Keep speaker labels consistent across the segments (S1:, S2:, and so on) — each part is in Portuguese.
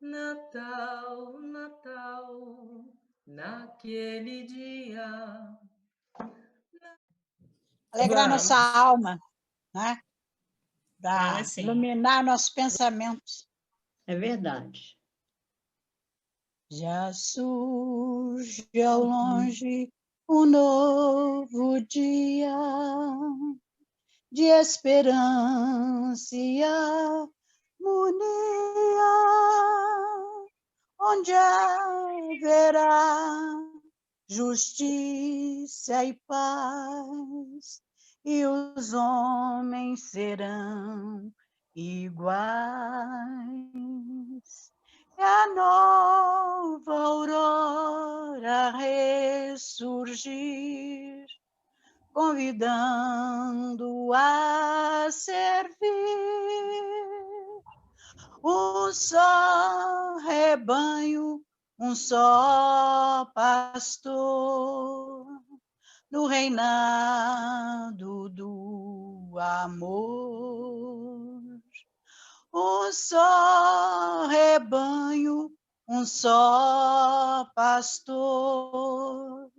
S1: Natal, Natal, naquele dia.
S2: Alegrar nossa alma, né? Para
S3: sim.
S2: iluminar nossos pensamentos.
S4: É verdade.
S2: Já surge ao longe um novo dia de esperança e harmonia, onde haverá justiça e paz, e os homens serão iguais. É a nova aurora ressurgir, convidando a servir um só rebanho, um só pastor, no reinado do amor. Um só rebanho, um só pastor,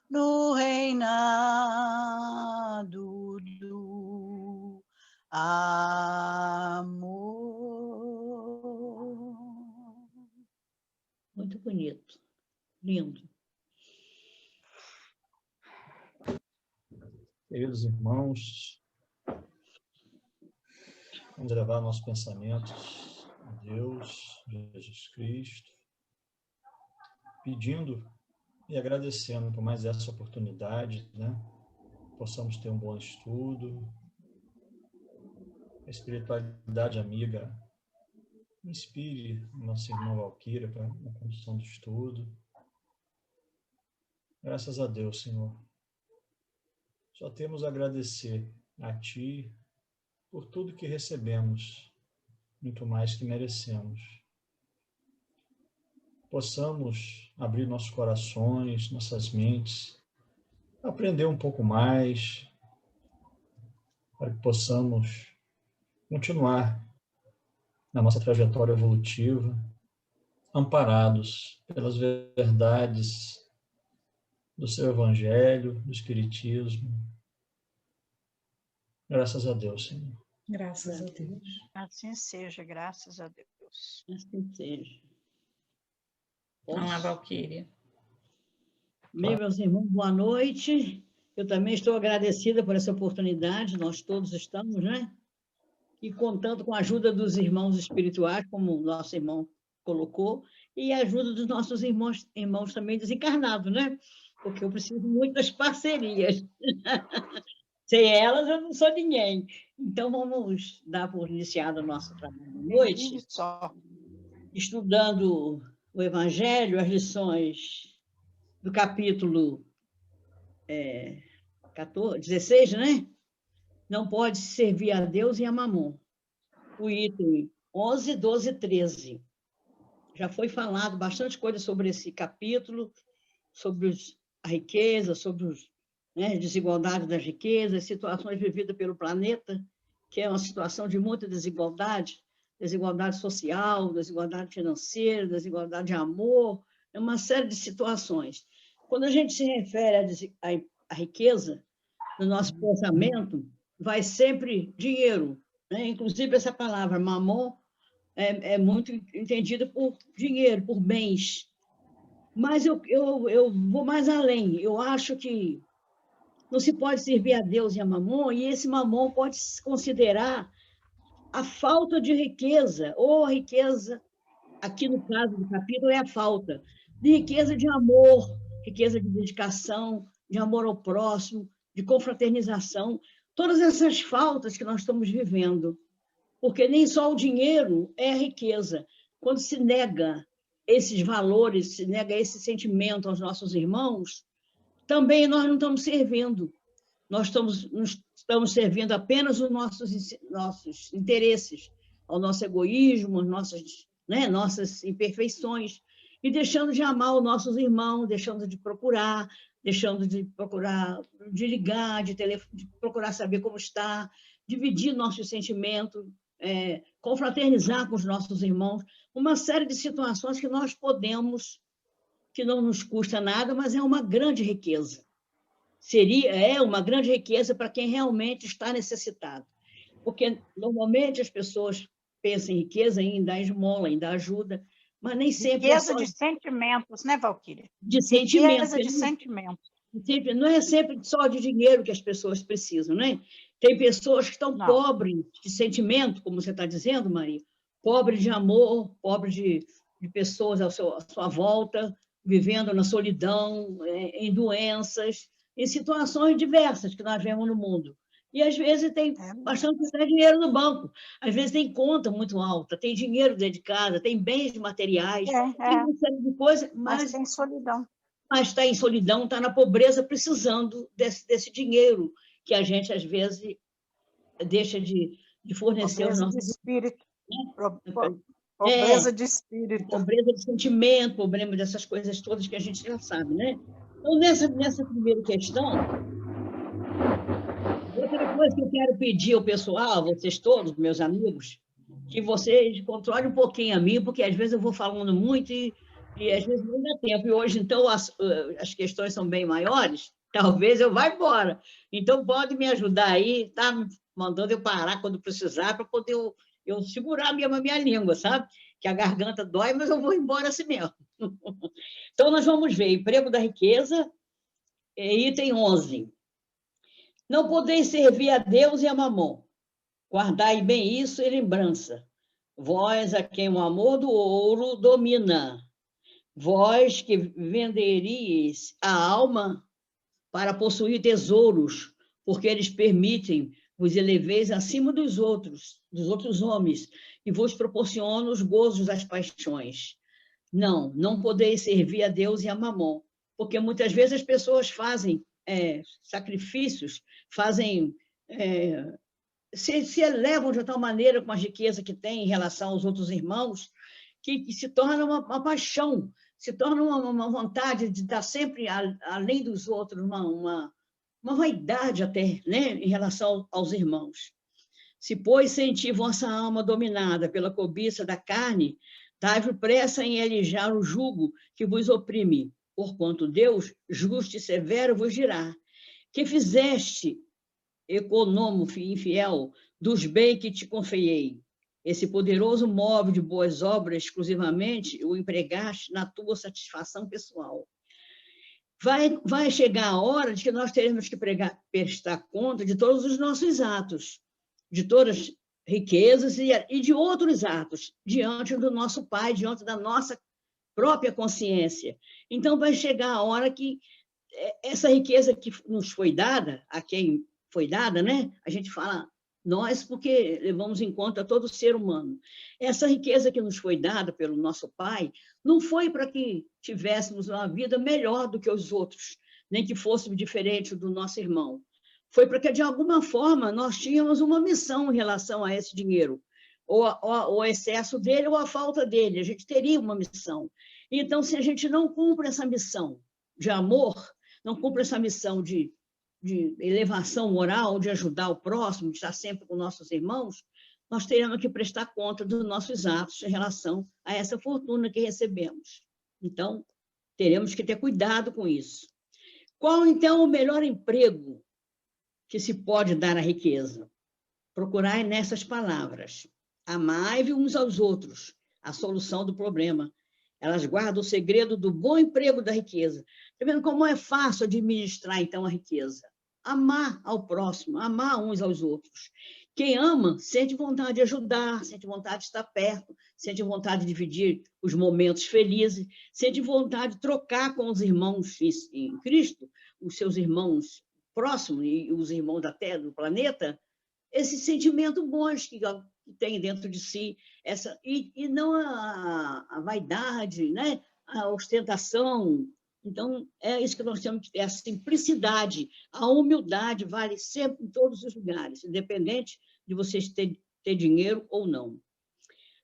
S2: no reinado do amor.
S4: Muito bonito. Lindo.
S5: Queridos irmãos, vamos levar nossos pensamentos a Deus, Jesus Cristo, pedindo e agradecendo por mais essa oportunidade, né? Possamos ter um bom estudo, a espiritualidade amiga inspire nossa irmã Valquíria para a condução do estudo. Graças a Deus, Senhor. Só temos a agradecer a Ti por tudo que recebemos, muito mais que merecemos. Possamos abrir nossos corações, nossas mentes, aprender um pouco mais, para que possamos continuar na nossa trajetória evolutiva, amparados pelas verdades do Seu Evangelho, do Espiritismo. Graças a Deus, Senhor.
S3: Graças a Deus.
S2: Assim seja, graças a Deus.
S4: Assim seja.
S3: Vamos lá, Valquíria.
S4: Bem, meus irmãos, boa noite. Eu também estou agradecida por essa oportunidade, nós todos estamos, né? E contando com a ajuda dos irmãos espirituais, como o nosso irmão colocou, e a ajuda dos nossos irmãos também desencarnados, né? Porque eu preciso de muitas parcerias. Sem elas, eu não sou ninguém. Então, vamos dar por iniciado o nosso trabalho de noite, estudando o Evangelho, as lições do capítulo 16, né? Não pode servir a Deus e a Mamon. O item 11, 12 e 13. Já foi falado bastante coisa sobre esse capítulo, sobre a riqueza, sobre os, né, desigualdade das riquezas, situações vividas pelo planeta, que é uma situação de muita desigualdade, desigualdade social, desigualdade financeira, desigualdade de amor, é uma série de situações. Quando a gente se refere à riqueza, no nosso pensamento, vai sempre dinheiro, né? Inclusive essa palavra mamon é muito entendida por dinheiro, por bens. Mas eu vou mais além. Eu acho que não se pode servir a Deus e a mamon, e esse mamon pode se considerar a falta de riqueza, ou a riqueza, aqui no caso do capítulo, é a falta de riqueza de amor, riqueza de dedicação, de amor ao próximo, de confraternização, todas essas faltas que nós estamos vivendo. Porque nem só o dinheiro é a riqueza. Quando se nega esses valores, se nega esse sentimento aos nossos irmãos, também nós não estamos servindo. Nós estamos servindo apenas os nossos interesses, ao nosso egoísmo, nossas imperfeições, e deixando de amar os nossos irmãos, deixando de procurar de ligar, de procurar saber como está, dividir nossos sentimentos, confraternizar com os nossos irmãos, uma série de situações que nós podemos, que não nos custa nada, mas é uma grande riqueza. É uma grande riqueza para quem realmente está necessitado. Porque, normalmente, as pessoas pensam em riqueza em dar esmola, em dar ajuda, mas nem sempre
S2: Riqueza de sentimentos, né, Valquíria?
S4: de sentimento.
S2: Riqueza de sentimentos.
S4: Não é sempre só de dinheiro que as pessoas precisam, né? Tem pessoas que estão pobres de sentimento, como você está dizendo, Maria, pobres de amor, pobres de pessoas à sua volta, vivendo na solidão, em doenças, em situações diversas que nós vemos no mundo. E, às vezes, tem bastante dinheiro no banco, às vezes tem conta muito alta, tem dinheiro dedicado, tem bens materiais, tem uma série de coisas,
S2: mas tem solidão.
S4: Mas está em solidão, está na pobreza, precisando desse dinheiro que a gente, às vezes, deixa de fornecer aos nossos...
S2: De espírito. Pobreza de espírito.
S4: Pobreza de sentimento, problema dessas coisas todas que a gente já sabe, né? Então, nessa primeira questão, outra coisa que eu quero pedir ao pessoal, vocês todos, meus amigos, que vocês controlem um pouquinho a mim, porque às vezes eu vou falando muito e às vezes não dá tempo. E hoje, então, as questões são bem maiores, talvez eu vá embora. Então, pode me ajudar aí, tá me mandando eu parar quando precisar, para poder eu segurar a minha língua, sabe? Que a garganta dói, mas eu vou embora assim mesmo. Então, nós vamos ver, emprego da riqueza, item 11. Não podeis servir a Deus e a mamon. Guardai bem isso em lembrança. Vós, a quem o amor do ouro domina. Vós que venderíeis a alma para possuir tesouros, porque eles permitem vos eleveis acima dos outros homens, e vos proporcionam os gozos das paixões. Não podeis servir a Deus e a mamon, porque muitas vezes as pessoas fazem sacrifícios, se elevam de tal maneira com a riqueza que têm em relação aos outros irmãos, que se torna uma paixão, se torna uma vontade de dar sempre além dos outros, uma vaidade até, né, em relação aos irmãos. Se, pois, sentir vossa alma dominada pela cobiça da carne, dai-vos pressa em alijar o jugo que vos oprime, porquanto Deus, justo e severo, vos dirá: que fizeste, econômo infiel, dos bens que te confiei? Esse poderoso móvel de boas obras, exclusivamente, o empregaste na tua satisfação pessoal. Vai chegar a hora de que nós teremos que prestar conta de todos os nossos atos, de todas as riquezas e de outros atos, diante do nosso Pai, diante da nossa própria consciência. Então, vai chegar a hora que essa riqueza que nos foi dada, a quem foi dada, né? A gente fala nós, porque levamos em conta todo ser humano. Essa riqueza que nos foi dada pelo nosso Pai não foi para que tivéssemos uma vida melhor do que os outros, nem que fôssemos diferentes do nosso irmão. Foi para que, de alguma forma, nós tínhamos uma missão em relação a esse dinheiro, ou o excesso dele ou a falta dele. A gente teria uma missão. Então, se a gente não cumpre essa missão de amor, não cumpre essa missão de elevação moral, de ajudar o próximo, de estar sempre com nossos irmãos, nós teremos que prestar conta dos nossos atos em relação a essa fortuna que recebemos. Então, teremos que ter cuidado com isso. Qual, então, o melhor emprego que se pode dar à riqueza? Procurai nessas palavras: amai-vos uns aos outros, a solução do problema. Elas guardam o segredo do bom emprego da riqueza. Está vendo como é fácil administrar, então, a riqueza? Amar ao próximo, amar uns aos outros. Quem ama sente vontade de ajudar, sente vontade de estar perto, sente vontade de dividir os momentos felizes, sente vontade de trocar com os irmãos em Cristo, os seus irmãos próximos e os irmãos da Terra, do planeta, esse sentimento bom que tem dentro de si, e não a vaidade, né? A ostentação. Então, é isso que nós temos que ter, a simplicidade, a humildade vale sempre em todos os lugares, independente de vocês ter dinheiro ou não.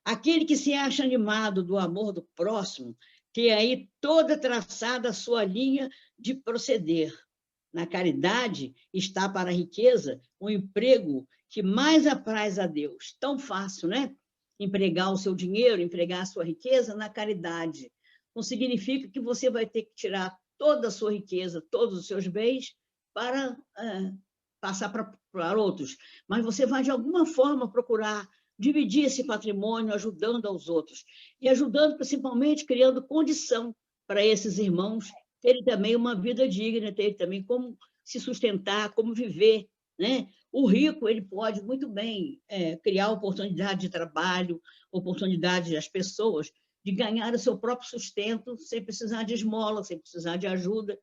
S4: Aquele que se acha animado do amor do próximo, tem aí toda traçada a sua linha de proceder. Na caridade está para a riqueza um emprego que mais apraz a Deus. Tão fácil, né? Empregar o seu dinheiro, empregar a sua riqueza na caridade. Não significa que você vai ter que tirar toda a sua riqueza, todos os seus bens, para passar para outros. Mas você vai, de alguma forma, procurar dividir esse patrimônio, ajudando aos outros. E ajudando, principalmente, criando condição para esses irmãos terem também uma vida digna, terem também como se sustentar, como viver, né? O rico, ele pode muito bem criar oportunidade de trabalho, oportunidade às pessoas de ganhar o seu próprio sustento, sem precisar de esmola, sem precisar de ajuda.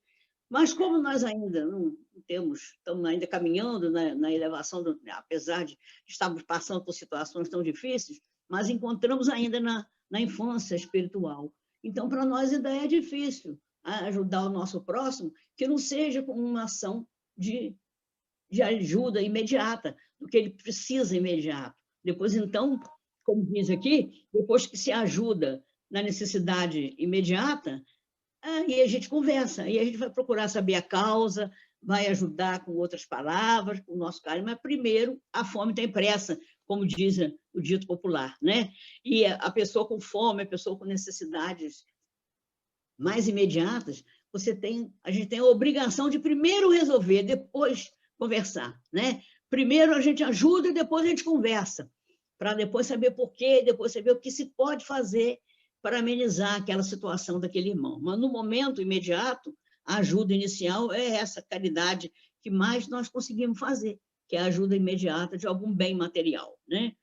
S4: Mas como nós ainda não temos, estamos ainda caminhando na elevação, apesar de estarmos passando por situações tão difíceis, mas encontramos ainda na infância espiritual. Então, para nós ainda é difícil ajudar o nosso próximo, que não seja com uma ação de ajuda imediata, do que ele precisa imediato. Depois, então, como diz aqui, depois que se ajuda na necessidade imediata, aí a gente conversa, aí a gente vai procurar saber a causa, vai ajudar com outras palavras, com o nosso carinho, mas primeiro a fome tem pressa, como diz o dito popular, né? E a pessoa com fome, a pessoa com necessidades mais imediatas, a gente tem a obrigação de primeiro resolver, depois conversar, né? Primeiro a gente ajuda e depois a gente conversa, para depois saber por quê, depois saber o que se pode fazer para amenizar aquela situação daquele irmão. Mas, no momento imediato, a ajuda inicial é essa caridade que mais nós conseguimos fazer, que é a ajuda imediata de algum bem material, né?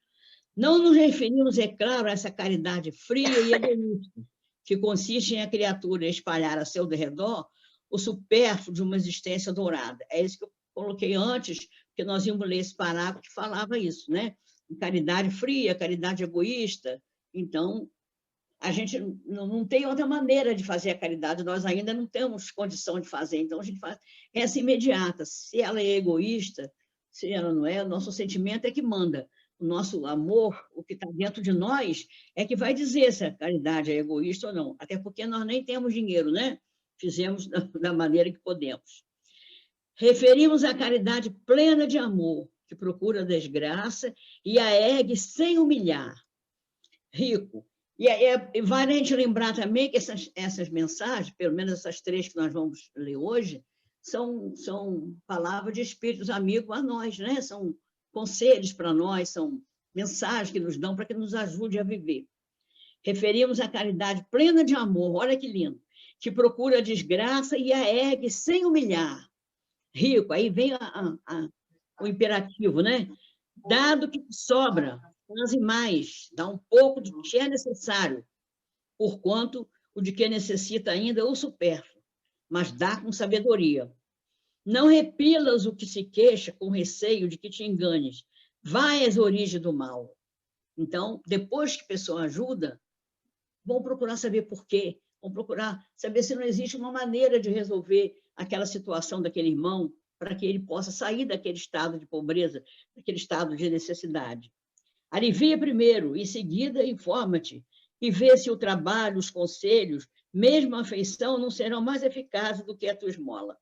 S4: Não nos referimos, é claro, a essa caridade fria e egoísta, que consiste em a criatura espalhar a seu redor o supérfluo de uma existência dourada. É isso que eu coloquei antes, porque nós íamos ler esse parágrafo que falava isso, né? Caridade fria, caridade egoísta. Então, a gente não tem outra maneira de fazer a caridade, nós ainda não temos condição de fazer, então a gente faz essa imediata. Se ela é egoísta, se ela não é, o nosso sentimento é que manda. O nosso amor, o que está dentro de nós, é que vai dizer se a caridade é egoísta ou não, até porque nós nem temos dinheiro, né? Fizemos da maneira que podemos. Referimos a caridade plena de amor, que procura a desgraça e a ergue sem humilhar. Rico. E vale a gente lembrar também que essas mensagens, pelo menos essas 3 que nós vamos ler hoje, são palavras de espíritos amigos a nós, né? São conselhos para nós, são mensagens que nos dão para que nos ajude a viver. Referimos a caridade plena de amor, olha que lindo, que procura a desgraça e a ergue sem humilhar. Rico, aí vem o imperativo, né? Dado que sobra, faze mais, dá um pouco de que é necessário, porquanto o de que necessita ainda é o supérfluo, mas dá com sabedoria. Não repilas o que se queixa com receio de que te enganes, vai às origens do mal. Então, depois que a pessoa ajuda, vão procurar saber por quê, vão procurar saber se não existe uma maneira de resolver aquela situação daquele irmão, para que ele possa sair daquele estado de pobreza, daquele estado de necessidade. Alivia primeiro, em seguida informa-te, e vê se o trabalho, os conselhos, mesmo a afeição, não serão mais eficazes do que a tua esmola.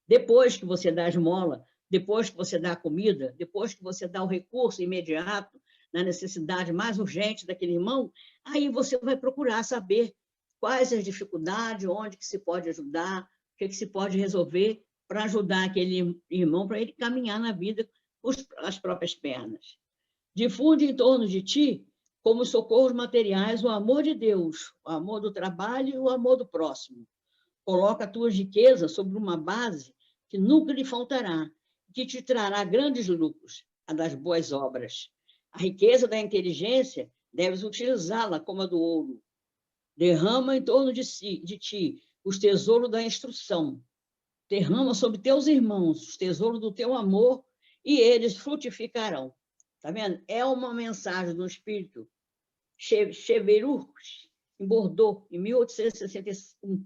S4: Depois que você dá a esmola, depois que você dá a comida, depois que você dá o recurso imediato, na necessidade mais urgente daquele irmão, aí você vai procurar saber quais as dificuldades, onde que se pode ajudar, o que se pode resolver para ajudar aquele irmão, para ele caminhar na vida com as próprias pernas. Difunde em torno de ti, como socorros materiais, o amor de Deus, o amor do trabalho e o amor do próximo. Coloca a tua riqueza sobre uma base que nunca lhe faltará, que te trará grandes lucros, a das boas obras. A riqueza da inteligência, deves utilizá-la como a do ouro. Derrama em torno de ti os tesouros da instrução. Derrama sobre teus irmãos os tesouros do teu amor e eles frutificarão. Está vendo? É uma mensagem do espírito Cheverus, em Bordeaux, em 1861.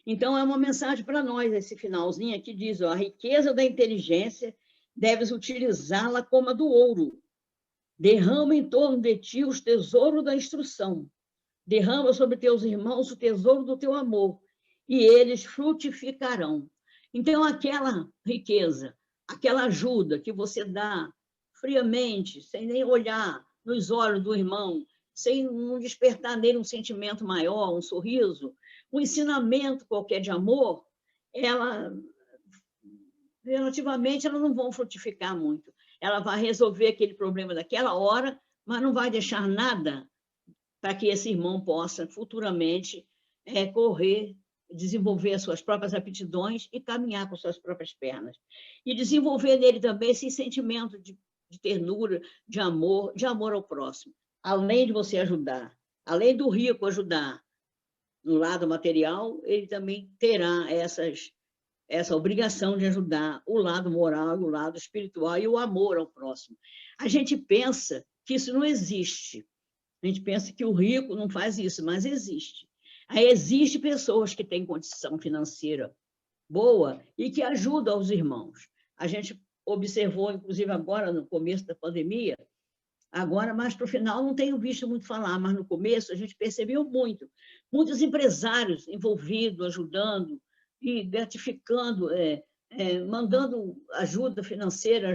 S4: Então, é uma mensagem para nós, esse finalzinho aqui diz, ó, a riqueza da inteligência, deves utilizá-la como a do ouro. Derrama em torno de ti os tesouros da instrução. Derrama sobre teus irmãos o tesouro do teu amor, e eles frutificarão. Então, aquela riqueza, aquela ajuda que você dá friamente, sem nem olhar nos olhos do irmão, sem não despertar nele um sentimento maior, um sorriso, um ensinamento qualquer de amor, relativamente, elas não vão frutificar muito. Ela vai resolver aquele problema daquela hora, mas não vai deixar nada para que esse irmão possa futuramente correr, desenvolver as suas próprias aptidões e caminhar com suas próprias pernas. E desenvolver nele também esse sentimento de ternura, de amor ao próximo. Além de você ajudar, além do rico ajudar no lado material, ele também terá essa obrigação de ajudar o lado moral, o lado espiritual e o amor ao próximo. A gente pensa que isso não existe. A gente pensa que o rico não faz isso, mas existe. Aí existem pessoas que têm condição financeira boa e que ajudam os irmãos. A gente observou, inclusive agora, no começo da pandemia, agora, mais para o final, não tenho visto muito falar, mas no começo a gente percebeu muitos empresários envolvidos, ajudando e gratificando, mandando ajuda financeira,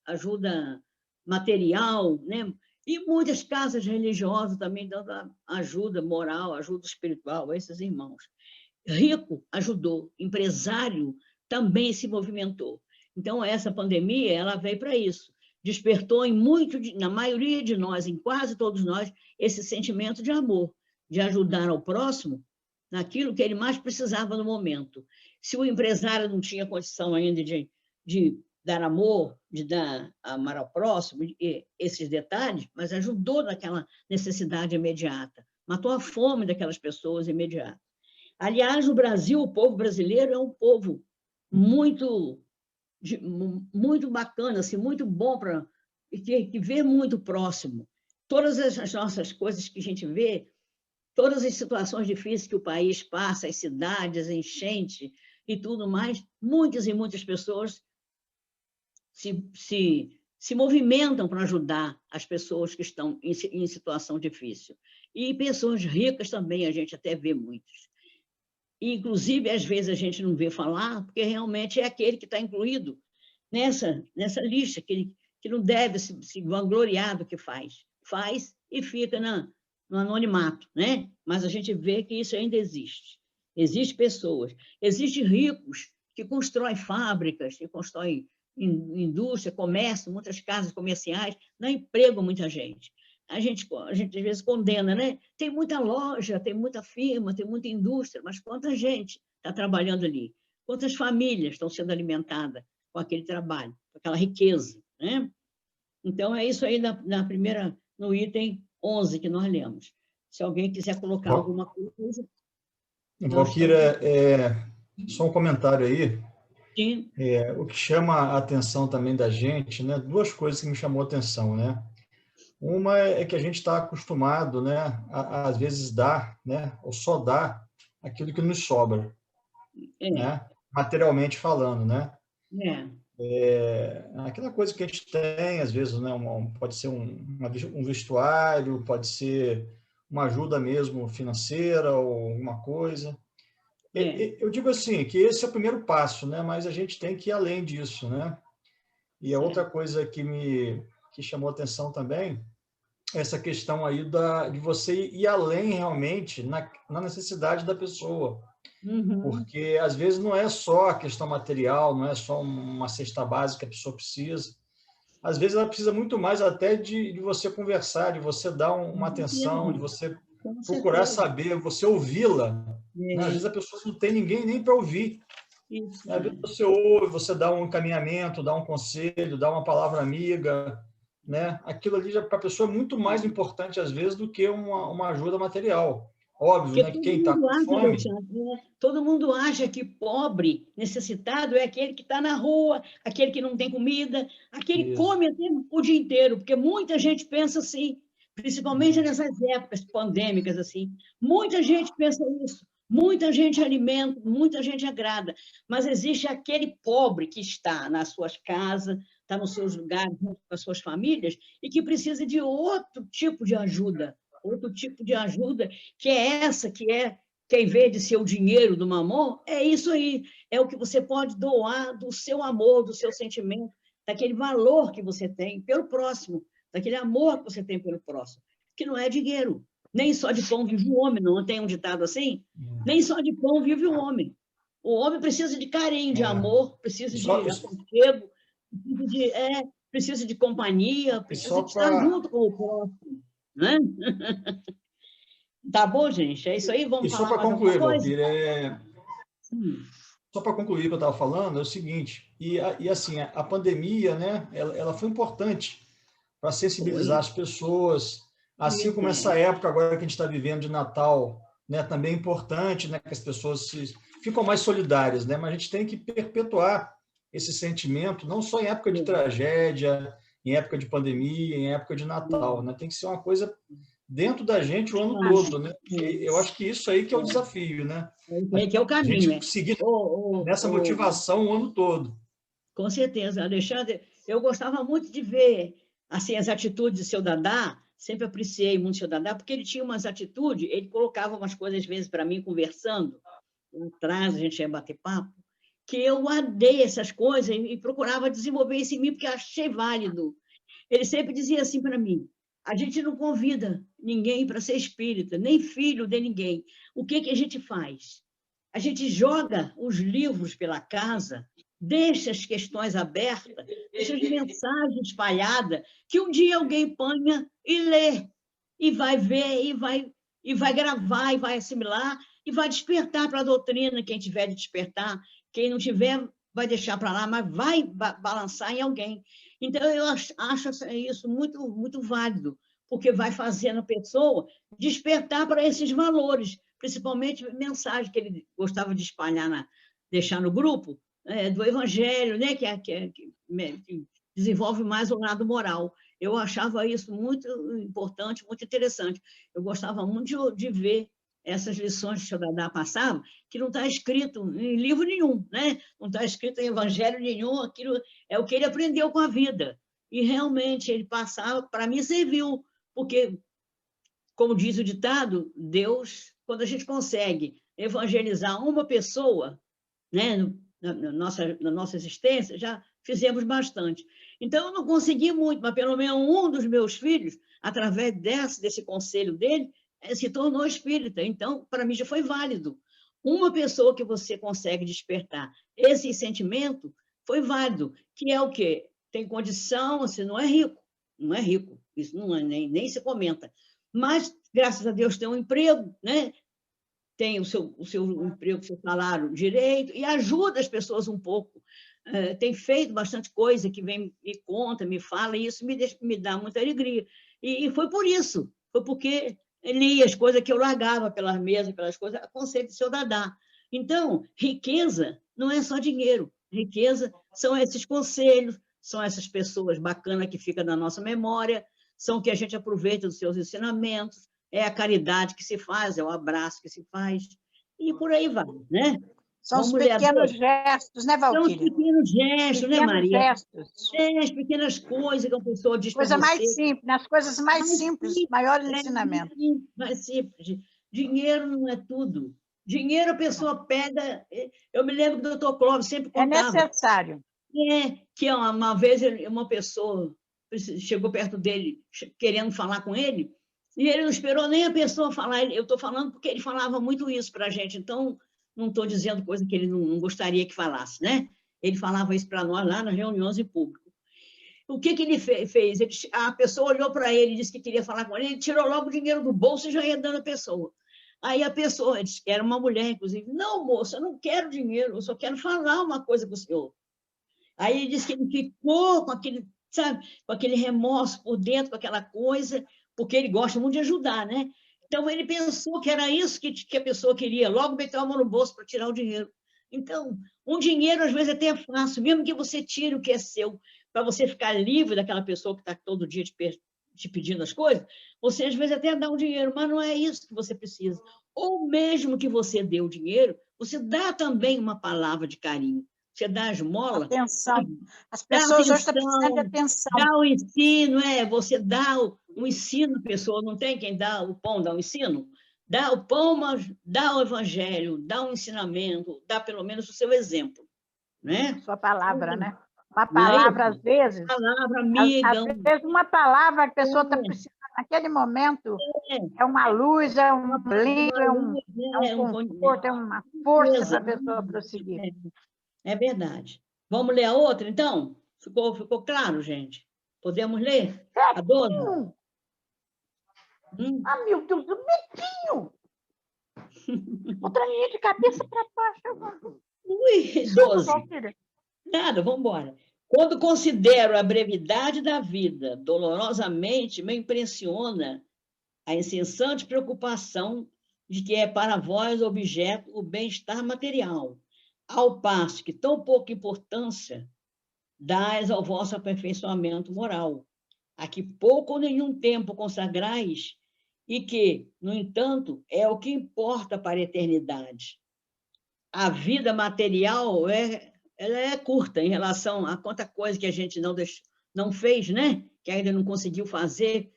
S4: ajuda material, né? E muitas casas religiosas também dando ajuda moral, ajuda espiritual a esses irmãos. Rico ajudou, empresário também se movimentou. Então, essa pandemia, ela veio para isso. Despertou na maioria de nós, em quase todos nós, esse sentimento de amor, de ajudar ao próximo naquilo que ele mais precisava no momento. Se o empresário não tinha condição ainda de dar amor, de dar amar ao próximo, esses detalhes, mas ajudou naquela necessidade imediata, matou a fome daquelas pessoas imediata. Aliás, no Brasil, o povo brasileiro é um povo muito bacana, assim, muito bom que vê muito próximo. Todas as nossas coisas que a gente vê, todas as situações difíceis que o país passa, as cidades, a enchente e tudo mais, muitas e muitas pessoas se movimentam para ajudar as pessoas que estão em situação difícil. E pessoas ricas também, a gente até vê muitos. Inclusive, às vezes, a gente não vê falar, porque realmente é aquele que está incluído nessa lista, que não deve se vangloriar do que faz. Faz e fica no anonimato, né? Mas a gente vê que isso ainda existe. Existem pessoas, existem ricos que constroem fábricas, que constroem indústria, comércio, muitas casas comerciais, dá emprego a muita gente. A gente às vezes condena, né? Tem muita loja, tem muita firma, tem muita indústria, mas quanta gente está trabalhando ali? Quantas famílias estão sendo alimentadas com aquele trabalho, com aquela riqueza, né? Então, é isso aí no item 11 que nós lemos. Se alguém quiser colocar alguma coisa...
S5: Valquíria, só um comentário aí.
S4: Sim.
S5: O que chama a atenção também da gente, né? Duas coisas que me chamou a atenção, né? Uma é que a gente está acostumado, né, às vezes dar, né, ou só dar aquilo que nos sobra, né? Materialmente falando, né? Aquela coisa que a gente tem, às vezes, né, pode ser um vestuário, pode ser uma ajuda mesmo financeira ou alguma coisa. Eu digo assim, que esse é o primeiro passo, né? Mas a gente tem que ir além disso, né? E a outra coisa que chamou atenção também é essa questão aí de você ir além realmente na necessidade da pessoa.
S4: Uhum.
S5: Porque, às vezes, não é só a questão material, não é só uma cesta básica que a pessoa precisa. Às vezes, ela precisa muito mais até de você conversar, de você dar uma atenção, de você procurar saber, você ouvi-la. Às vezes, a pessoa não tem ninguém nem para ouvir.
S4: Isso.
S5: Às vezes, você ouve, você dá um encaminhamento, dá um conselho, dá uma palavra amiga, né? Aquilo ali, para a pessoa, é muito mais importante, às vezes, do que uma ajuda material. Óbvio, né, que quem está com fome...
S4: Todo mundo acha que pobre, necessitado, é aquele que está na rua, aquele que não tem comida, aquele que come até o dia inteiro, porque muita gente pensa assim, principalmente nessas épocas pandêmicas, assim. Muita gente pensa isso, muita gente alimenta, muita gente agrada, mas existe aquele pobre que está nas suas casas, está nos seus lugares, junto com as suas famílias, e que precisa de outro tipo de ajuda, que é essa, que em vez de ser o dinheiro do mamon, é isso aí, é o que você pode doar do seu amor, do seu sentimento, daquele valor que você tem pelo próximo, daquele amor que você tem pelo próximo, que não é dinheiro. Nem só de pão vive o homem, não tem um ditado assim? Nem só de pão vive o homem. O homem precisa de carinho, de amor, precisa de aconchego, precisa de companhia, precisa de estar junto com o próximo. Né? Tá bom, gente? É isso aí? Vamos falar
S5: só para
S4: mais
S5: concluir,
S4: alguma coisa?
S5: Valquíria, só para concluir o que eu estava falando, é o seguinte, e assim, a pandemia, né, ela foi importante para sensibilizar as pessoas, assim como essa época agora que a gente está vivendo de Natal, né, também é importante, né, que as pessoas ficam mais solidárias, né, mas a gente tem que perpetuar esse sentimento, não só em época de tragédia, em época de pandemia, em época de Natal, né, tem que ser uma coisa dentro da gente o ano todo, né? Eu acho que isso aí que é o desafio, né?
S4: Que é o caminho,
S5: a gente
S4: né?
S5: conseguir nessa motivação o ano todo.
S4: Com certeza, Alexandre. Eu gostava muito de ver assim, as atitudes do seu Dadá, sempre apreciei muito o seu Dadá, porque ele tinha umas atitudes, ele colocava umas coisas, às vezes, para mim, conversando, atrás a gente ia bater papo, que eu guardei essas coisas e procurava desenvolver isso em mim, porque achei válido. Ele sempre dizia assim para mim: a gente não convida ninguém para ser espírita, nem filho de ninguém. O que a gente faz? A gente joga os livros pela casa, deixa as questões abertas, deixa as mensagens espalhadas, que um dia alguém panha e lê, e vai ver, e vai gravar, e vai assimilar, e vai despertar para a doutrina, quem tiver de despertar, quem não tiver vai deixar para lá, mas vai balançar em alguém. Então, eu acho isso muito, muito válido, porque vai fazendo a pessoa despertar para esses valores, principalmente mensagem que ele gostava de espalhar, deixar no grupo, do Evangelho, né, que desenvolve mais o lado moral. Eu achava isso muito importante, muito interessante. Eu gostava muito de ver essas lições que o Dadá passava, que não está escrito em livro nenhum, né? Não está escrito em evangelho nenhum, aquilo é o que ele aprendeu com a vida. E realmente ele passava, para mim serviu, porque, como diz o ditado, Deus, quando a gente consegue evangelizar uma pessoa, né, na nossa existência, já fizemos bastante. Então, eu não consegui muito, mas pelo menos um dos meus filhos, através desse conselho dele, se tornou espírita. Então, para mim, já foi válido. Uma pessoa que você consegue despertar esse sentimento foi válido, que é o quê? Tem condição, você não é rico, isso não é, nem se comenta. Mas, graças a Deus, tem um emprego, né? Tem o seu emprego, o seu salário direito, e ajuda as pessoas um pouco. Tem feito bastante coisa que vem, me conta, me fala, e isso me dá muita alegria. E foi por isso, foi porque li as coisas que eu largava pelas mesas, pelas coisas, a conceito do seu Dadá. Então, riqueza não é só dinheiro, riqueza são esses conselhos, são essas pessoas bacanas que ficam na nossa memória, são que a gente aproveita dos seus ensinamentos, é a caridade que se faz, é o abraço que se faz, e por aí vai, né?
S2: São os pequenos gestos, né, Valquíria?
S4: São os pequenos gestos, né, Maria?
S2: Gestos.
S4: As pequenas coisas que a pessoa diz para você.
S2: Mais simples, nas coisas mais simples, maior ensinamento.
S4: Mais simples. Dinheiro não é tudo. Dinheiro a pessoa pega... Eu me lembro que o doutor Clóvis sempre contava.
S2: É necessário.
S4: Que uma vez uma pessoa chegou perto dele, querendo falar com ele, e ele não esperou nem a pessoa falar. Eu estou falando porque ele falava muito isso para a gente, então... não estou dizendo coisa que ele não gostaria que falasse, né? Ele falava isso para nós lá nas reuniões em público. O que ele fez? A pessoa olhou para ele e disse que queria falar com ele tirou logo o dinheiro do bolso e já ia dando a pessoa. Aí a pessoa, era uma mulher, inclusive, não, moça, eu não quero dinheiro, eu só quero falar uma coisa com o senhor. Aí ele disse que ele ficou com aquele, sabe, com aquele remorso por dentro, com aquela coisa, porque ele gosta muito de ajudar, né? Então, ele pensou que era isso que a pessoa queria, logo meteu a mão no bolso para tirar o dinheiro. Então, um dinheiro, às vezes, até é fácil, mesmo que você tire o que é seu, para você ficar livre daquela pessoa que está todo dia te pedindo as coisas, você, às vezes, até dá um dinheiro, mas não é isso que você precisa. Ou mesmo que você dê o dinheiro, você dá também uma palavra de carinho. Você dá a esmola.
S2: Atenção. As pessoas hoje estão precisando de atenção.
S4: Dá o ensino, você dá o ensino à pessoa, não tem quem dá o pão, dá o ensino? Dá o pão, mas dá o evangelho, dá o ensinamento, dá pelo menos o seu exemplo. Né?
S2: Sua palavra, né? Uma
S4: Não é
S2: palavra,
S4: isso?
S2: às vezes,
S4: Palavra
S2: às
S4: amiga.
S2: vezes uma palavra que a pessoa está precisando naquele momento é uma luz, é um alento, é um conforto, é uma força para a pessoa prosseguir.
S4: É verdade. Vamos ler a outra, então? Ficou claro, gente? Podemos ler? A 12?
S2: Ah, meu Deus, o Betinho! Outra linha de cabeça para baixo.
S4: Ui, 12. Nada, vamos embora. Quando considero a brevidade da vida, dolorosamente me impressiona a incessante preocupação de que é para vós objeto o bem-estar material, ao passo que tão pouca importância dais ao vosso aperfeiçoamento moral, a que pouco ou nenhum tempo consagrais e que, no entanto, é o que importa para a eternidade. A vida material ela é curta em relação a quanta coisa que a gente não fez, né? Que ainda não conseguiu fazer,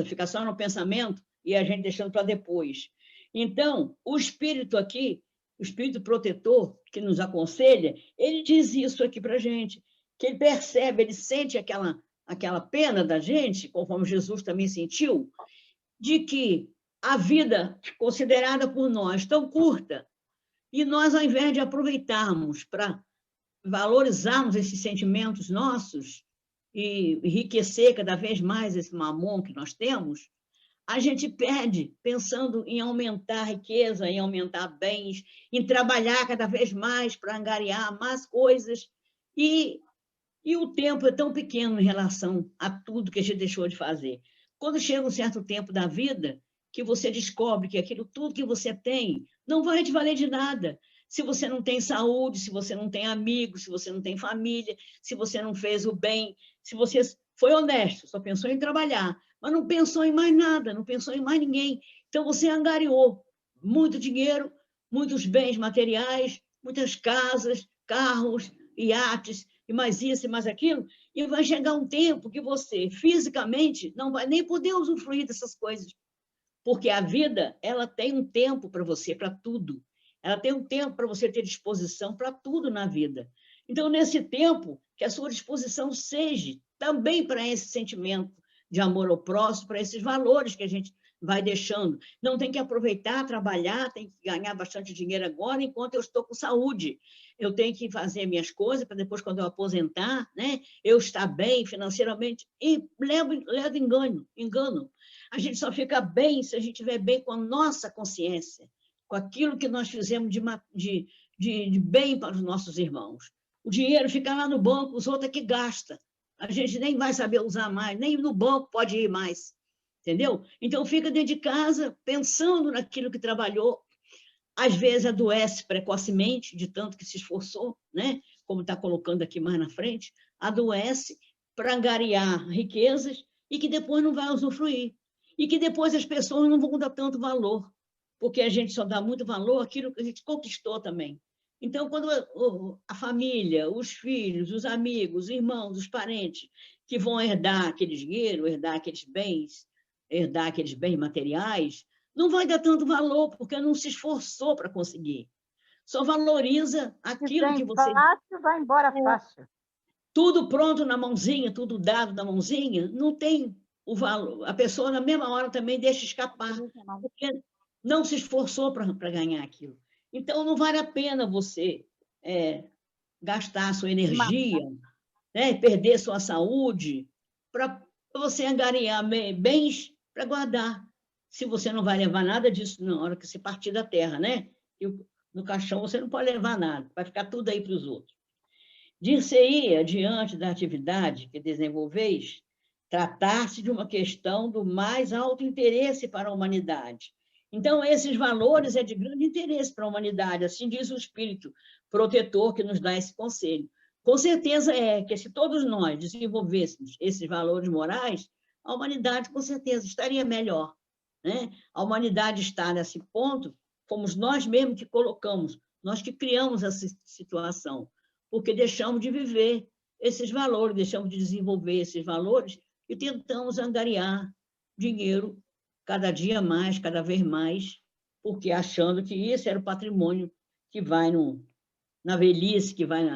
S4: fica só no pensamento e a gente deixando para depois. Então, o espírito aqui, o espírito protetor que nos aconselha, ele diz isso aqui para a gente, que ele percebe, ele sente aquela pena da gente, conforme Jesus também sentiu, de que a vida considerada por nós tão curta, e nós, ao invés de aproveitarmos para valorizarmos esses sentimentos nossos e enriquecer cada vez mais esse mamon que nós temos, a gente perde pensando em aumentar a riqueza, em aumentar bens, em trabalhar cada vez mais para angariar mais coisas. E o tempo é tão pequeno em relação a tudo que a gente deixou de fazer. Quando chega um certo tempo da vida, que você descobre que aquilo tudo que você tem não vai te valer de nada. Se você não tem saúde, se você não tem amigos, se você não tem família, se você não fez o bem, se você foi honesto, só pensou em trabalhar, mas não pensou em mais nada, não pensou em mais ninguém. Então, você angariou muito dinheiro, muitos bens materiais, muitas casas, carros, iates, e mais isso e mais aquilo, e vai chegar um tempo que você, fisicamente, não vai nem poder usufruir dessas coisas. Porque a vida, ela tem um tempo para você, para tudo. Ela tem um tempo para você ter disposição para tudo na vida. Então, nesse tempo, que a sua disposição seja também para esse sentimento de amor ao próximo, para esses valores que a gente vai deixando. Não tem que aproveitar, trabalhar, tem que ganhar bastante dinheiro agora, enquanto eu estou com saúde. Eu tenho que fazer minhas coisas para depois, quando eu aposentar, né, eu estar bem financeiramente. E levo engano. A gente só fica bem se a gente estiver bem com a nossa consciência, com aquilo que nós fizemos de bem para os nossos irmãos. O dinheiro fica lá no banco, os outros é que gasta. A gente nem vai saber usar mais, nem no banco pode ir mais. Entendeu? Então, fica dentro de casa, pensando naquilo que trabalhou. Às vezes, adoece precocemente, de tanto que se esforçou, né? Como está colocando aqui mais na frente, adoece para angariar riquezas e que depois não vai usufruir. E que depois as pessoas não vão dar tanto valor, porque a gente só dá muito valor àquilo que a gente conquistou também. Então, quando a família, os filhos, os amigos, os irmãos, os parentes, que vão herdar aquele dinheiro, herdar aqueles bens materiais, não vai dar tanto valor, porque não se esforçou para conseguir. Só valoriza aquilo que você...
S2: Fácil, vai embora fácil.
S4: Tudo pronto na mãozinha, tudo dado na mãozinha, não tem o valor. A pessoa, na mesma hora, também deixa escapar, porque não se esforçou para ganhar aquilo. Então, não vale a pena você gastar a sua energia, né, perder sua saúde, para você angariar bens para guardar. Se você não vai levar nada disso na hora que você partir da terra, né? E no caixão você não pode levar nada, vai ficar tudo aí para os outros. Dir-se-ia, diante da atividade que desenvolveis, tratar-se de uma questão do mais alto interesse para a humanidade. Então, esses valores é de grande interesse para a humanidade, assim diz o Espírito protetor que nos dá esse conselho. Com certeza que se todos nós desenvolvêssemos esses valores morais, a humanidade, com certeza, estaria melhor, né? A humanidade está nesse ponto, fomos nós mesmos que colocamos, nós que criamos essa situação, porque deixamos de viver esses valores, deixamos de desenvolver esses valores e tentamos angariar dinheiro cada dia mais, cada vez mais, porque achando que isso era o patrimônio que vai na velhice, que vai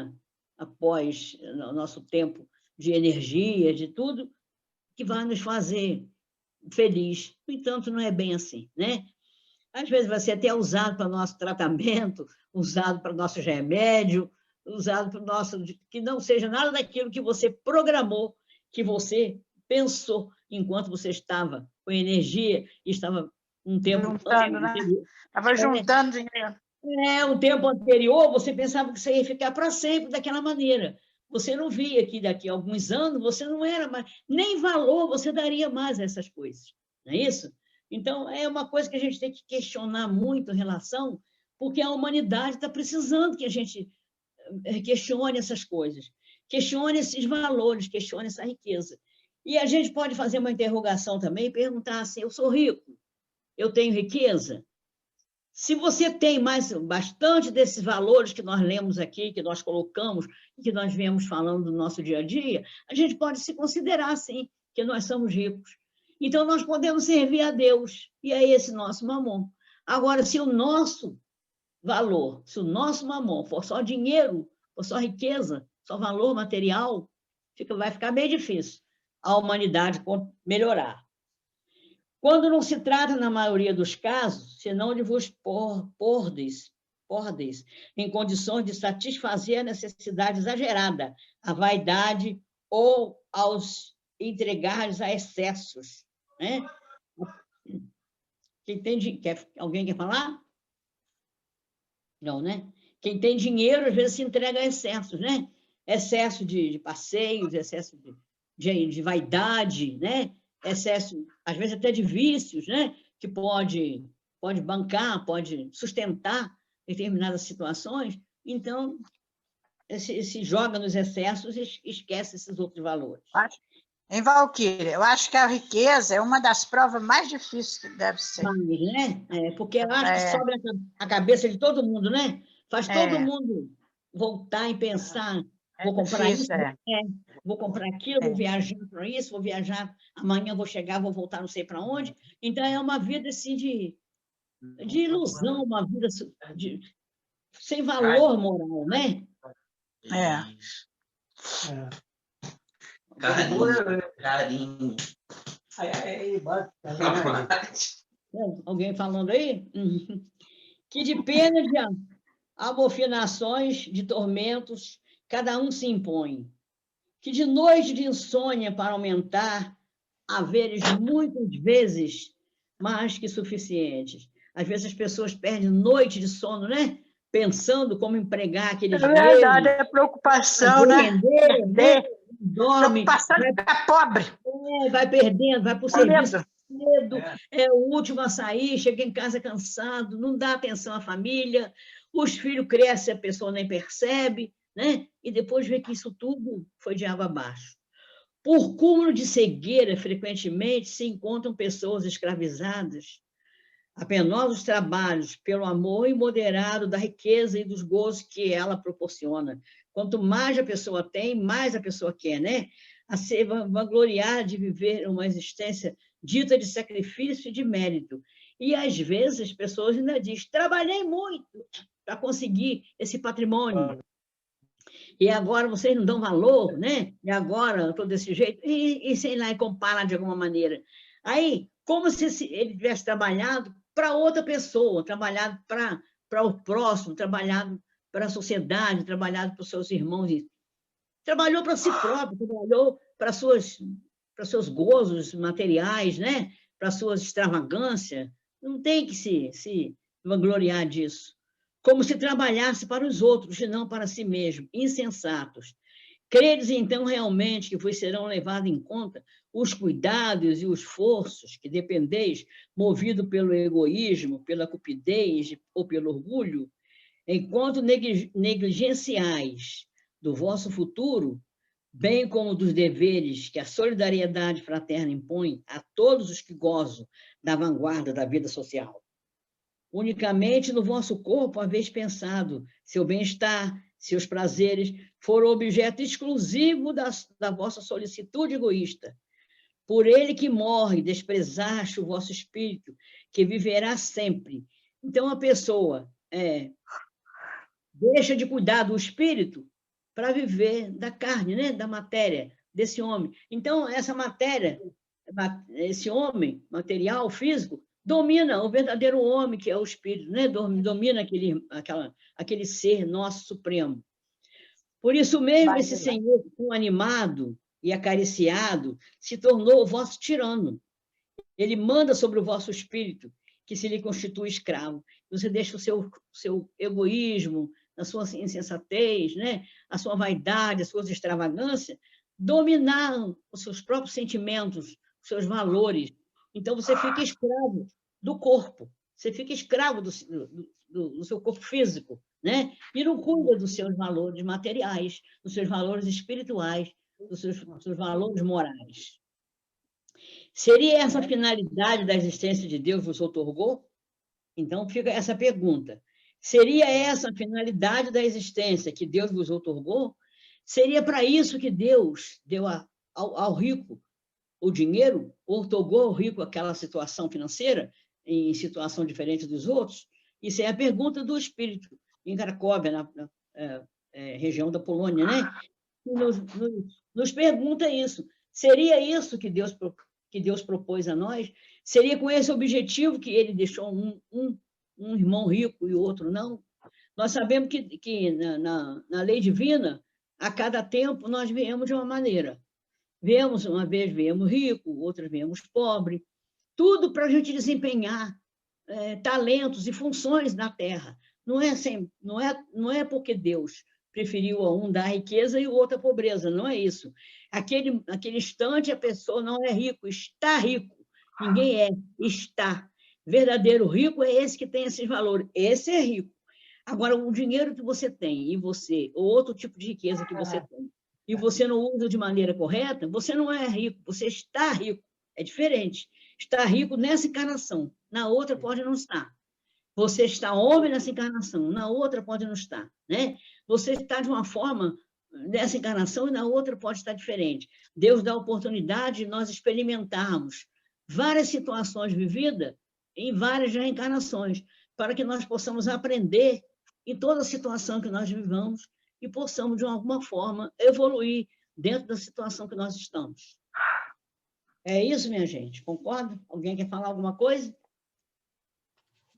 S4: após o nosso tempo de energia, de tudo, que vai nos fazer feliz. No entanto, não é bem assim, né? Às vezes vai ser até usado para nosso tratamento, usado para nosso remédio, usado para o nosso... que não seja nada daquilo que você programou, que você pensou enquanto você estava com energia e estava um tempo
S2: juntando, né? Estava juntando dinheiro.
S4: Um tempo anterior, você pensava que você ia ficar para sempre daquela maneira. Você não via que daqui a alguns anos você não era mais, nem valor você daria mais a essas coisas, não é isso? Então, é uma coisa que a gente tem que questionar muito em relação, porque a humanidade está precisando que a gente questione essas coisas, questione esses valores, questione essa riqueza. E a gente pode fazer uma interrogação também e perguntar assim, eu sou rico, eu tenho riqueza? Se você tem bastante desses valores que nós lemos aqui, que nós colocamos, que nós viemos falando do nosso dia a dia, a gente pode se considerar, sim, que nós somos ricos. Então, nós podemos servir a Deus, e é esse nosso mamon. Agora, se o nosso valor, se o nosso mamon for só dinheiro, for só riqueza, só valor material, vai ficar bem difícil a humanidade melhorar. Quando não se trata, na maioria dos casos, senão de vos pordes em condições de satisfazer a necessidade exagerada, a vaidade ou aos entregares a excessos. Né? Alguém quer falar? Não, né? Quem tem dinheiro, às vezes, se entrega a excessos, né? Excesso de passeios, excesso de vaidade, né? Excesso, às vezes, até de vícios, né? Que pode bancar, pode sustentar determinadas situações. Então, se joga nos excessos e esquece esses outros valores.
S2: Em Valquíria, eu acho que a riqueza é uma das provas mais difíceis que deve ser.
S4: Né? Porque eu acho que sobe a cabeça de todo mundo, né? Faz todo mundo voltar e pensar, vou comprar isso, vou comprar aquilo, vou viajar para isso, vou viajar, amanhã vou chegar, vou voltar não sei para onde. Então, é uma vida assim, de ilusão, uma vida sem valor moral, né?
S6: Carinho.
S4: Alguém falando aí? Que de pena de amofinações, de tormentos, cada um se impõe. Que de noite de insônia para aumentar, haveres muitas vezes mais que suficientes. Às vezes as pessoas perdem noite de sono, né? Pensando como empregar aquele dinheiro.
S2: É verdade, é preocupação, né?
S4: Dorme.
S2: Preocupação de ficar pobre.
S4: Vai perdendo, vai para o serviço cedo, é o último a sair, chega em casa cansado, não dá atenção à família, os filhos crescem, a pessoa nem percebe, né? E depois vê que isso tudo foi de água abaixo. Por cúmulo de cegueira, frequentemente, se encontram pessoas escravizadas a penosos trabalhos pelo amor imoderado da riqueza e dos gozos que ela proporciona. Quanto mais a pessoa tem, mais a pessoa quer, né? A se vangloriar de viver uma existência dita de sacrifício e de mérito. E, às vezes, as pessoas ainda dizem, trabalhei muito para conseguir esse patrimônio. E agora vocês não dão valor, né? E agora eu estou desse jeito. E sei lá, e compara de alguma maneira. Aí, como se ele tivesse trabalhado para outra pessoa, trabalhado para o próximo, trabalhado para a sociedade, trabalhado para os seus irmãos. Trabalhou para si próprio, trabalhou para seus gozos materiais, né? Para suas extravagâncias. Não tem que se vangloriar disso. Como se trabalhasse para os outros, e não para si mesmo, insensatos. Credes, então, realmente que vos serão levados em conta os cuidados e os esforços que dependeis, movido pelo egoísmo, pela cupidez ou pelo orgulho, enquanto negligenciais do vosso futuro, bem como dos deveres que a solidariedade fraterna impõe a todos os que gozam da vanguarda da vida social. Unicamente no vosso corpo haveis pensado, seu bem-estar, seus prazeres foram objeto exclusivo da vossa solicitude egoísta. Por ele que morre, desprezaste o vosso espírito, que viverá sempre. Então, a pessoa deixa de cuidar do espírito para viver da carne, né? Da matéria, desse homem. Então, essa matéria, esse homem, material, físico, domina o verdadeiro homem, que é o espírito, né? Domina aquele ser nosso supremo. Por isso mesmo, esse Senhor, tão animado e acariciado, se tornou o vosso tirano. Ele manda sobre o vosso espírito, que se lhe constitui escravo. Você deixa o seu egoísmo, a sua insensatez, né? A sua vaidade, as suas extravagâncias, dominar os seus próprios sentimentos, os seus valores. Então, você fica escravo do corpo, você fica escravo do seu corpo físico, né? E não cuida dos seus valores materiais, dos seus valores espirituais, dos seus valores morais. Seria essa a finalidade da existência de Deus vos outorgou? Então, fica essa pergunta. Seria essa a finalidade da existência que Deus vos outorgou? Seria para isso que Deus deu ao rico o dinheiro, outorgou ao rico aquela situação financeira, em situação diferente dos outros? Isso é a pergunta do Espírito, em Cracóvia, na região da Polônia, né? Nos pergunta isso. Seria isso que Deus propôs a nós? Seria com esse objetivo que ele deixou um irmão rico e o outro não? Nós sabemos que na lei divina, a cada tempo, nós viemos de uma maneira. Uma vez viemos rico, outra viemos pobre, tudo para a gente desempenhar talentos e funções na Terra. Não é porque Deus preferiu a um dar riqueza e o outro a pobreza, não é isso. Aquele instante, a pessoa não é rico, está rico. Ninguém está. Verdadeiro rico é esse que tem esses valores. Esse é rico. Agora, o dinheiro que você tem, ou outro tipo de riqueza que você tem, e você não usa de maneira correta, você não é rico, você está rico. É diferente. Está rico nessa encarnação, na outra pode não estar. Você está homem nessa encarnação, na outra pode não estar, né? Você está de uma forma nessa encarnação e na outra pode estar diferente. Deus dá a oportunidade de nós experimentarmos várias situações vividas em várias reencarnações, para que nós possamos aprender em toda situação que nós vivamos e possamos, de alguma forma, evoluir dentro da situação que nós estamos. É isso, minha gente. Concorda? Alguém quer falar alguma coisa?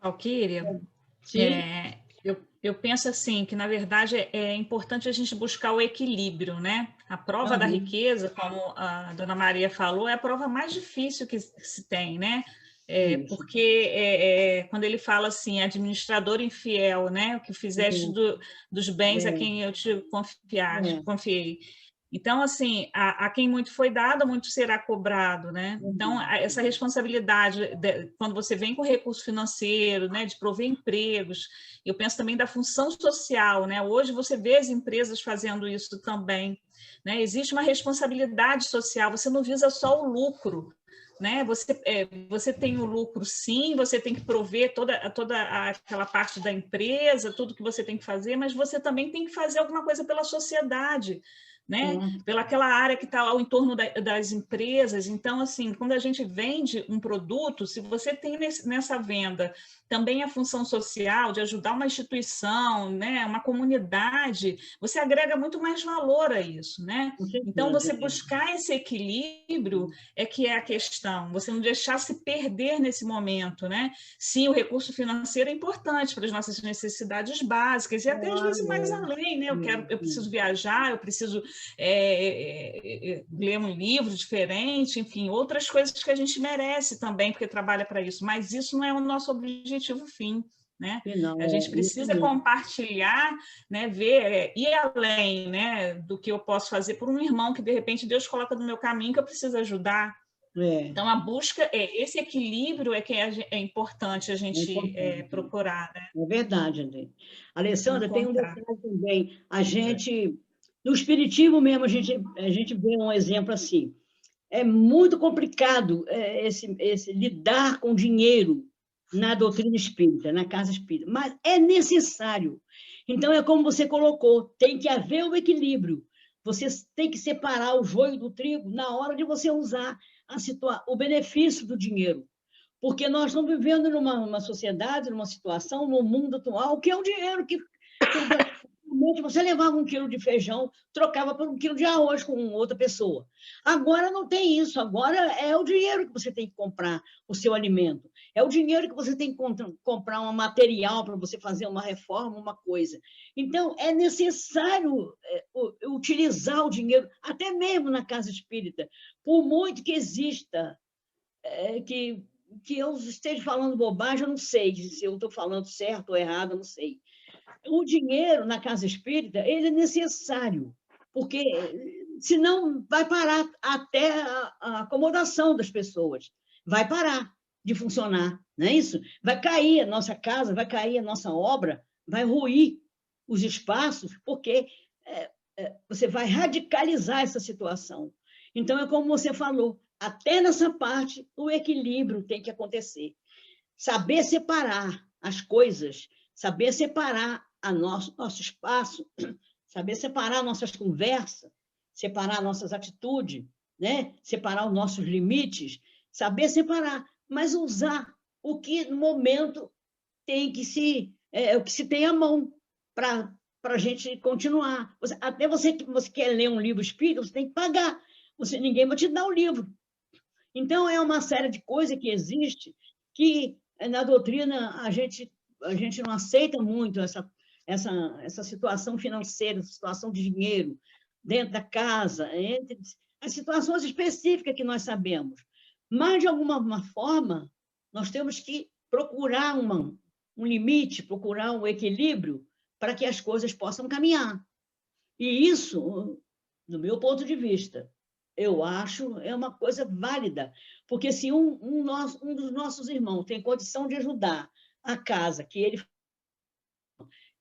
S3: Valquíria, eu penso assim, que, na verdade, é importante a gente buscar o equilíbrio, né? A prova da riqueza, como a dona Maria falou, é a prova mais difícil que se tem, né? Porque quando ele fala assim, administrador infiel, né? O que fizeste dos bens a quem eu te confiei. Então, assim, a quem muito foi dado, muito será cobrado, né? Então, essa responsabilidade, quando você vem com recurso financeiro, né, de prover empregos, eu penso também da função social, né? Hoje você vê as empresas fazendo isso também, né? Existe uma responsabilidade social, você não visa só o lucro, né? Você tem o lucro, sim, você tem que prover toda aquela parte da empresa, tudo que você tem que fazer, mas você também tem que fazer alguma coisa pela sociedade, né? Pela aquela área que está ao entorno das empresas. Então, assim, quando a gente vende um produto, se você tem nessa venda também a função social de ajudar uma instituição, né, uma comunidade, você agrega muito mais valor a isso, né? Então, você buscar esse equilíbrio é que é a questão, você não deixar se perder nesse momento, né? Sim, o recurso financeiro é importante para as nossas necessidades básicas, e até às vezes mais além, né? Eu preciso viajar, eu preciso ler um livro diferente, enfim, outras coisas que a gente merece também, porque trabalha para isso, mas isso não é o nosso objetivo fim, né? A gente precisa compartilhar, né, ver, ir além, né, do que eu posso fazer por um irmão que, de repente, Deus coloca no meu caminho que eu preciso ajudar. Então, a busca, esse equilíbrio é que é importante a gente procurar, né?
S4: É verdade, André. Alessandra, tem um detalhe também. A gente... No espiritismo mesmo, a gente vê um exemplo assim. É muito complicado esse lidar com dinheiro na doutrina espírita, na casa espírita, mas é necessário. Então, é como você colocou, tem que haver um equilíbrio. Você tem que separar o joio do trigo na hora de você usar o benefício do dinheiro. Porque nós estamos vivendo numa sociedade, numa situação, no mundo atual, que é o dinheiro que Antigamente, você levava 1 quilo de feijão, trocava por 1 quilo de arroz com outra pessoa. Agora não tem isso. Agora é o dinheiro que você tem que comprar o seu alimento. É o dinheiro que você tem que comprar um material para você fazer uma reforma, uma coisa. Então, é necessário utilizar o dinheiro, até mesmo na casa espírita, por muito que exista, que eu esteja falando bobagem, eu não sei se eu estou falando certo ou errado, eu não sei. O dinheiro na casa espírita, ele é necessário, porque senão vai parar até a acomodação das pessoas, vai parar de funcionar, não é isso? Vai cair a nossa casa, vai cair a nossa obra, vai ruir os espaços, porque você vai radicalizar essa situação. Então, é como você falou, até nessa parte, o equilíbrio tem que acontecer. Saber separar as coisas, saber separar nosso espaço, saber separar nossas conversas, separar nossas atitudes, né? Separar os nossos limites, saber separar, mas usar o que no momento tem que o que se tem à mão para a gente continuar. Até você quer ler um livro espírita, você tem que pagar. Ninguém vai te dar o livro. Então, é uma série de coisas que existe que, na doutrina, a gente não aceita muito essa situação financeira, essa situação de dinheiro dentro da casa, entre as situações específicas que nós sabemos. Mas, de alguma forma, nós temos que procurar um limite, procurar um equilíbrio para que as coisas possam caminhar. E isso, do meu ponto de vista, eu acho é uma coisa válida, porque se um dos nossos irmãos tem condição de ajudar a casa, que ele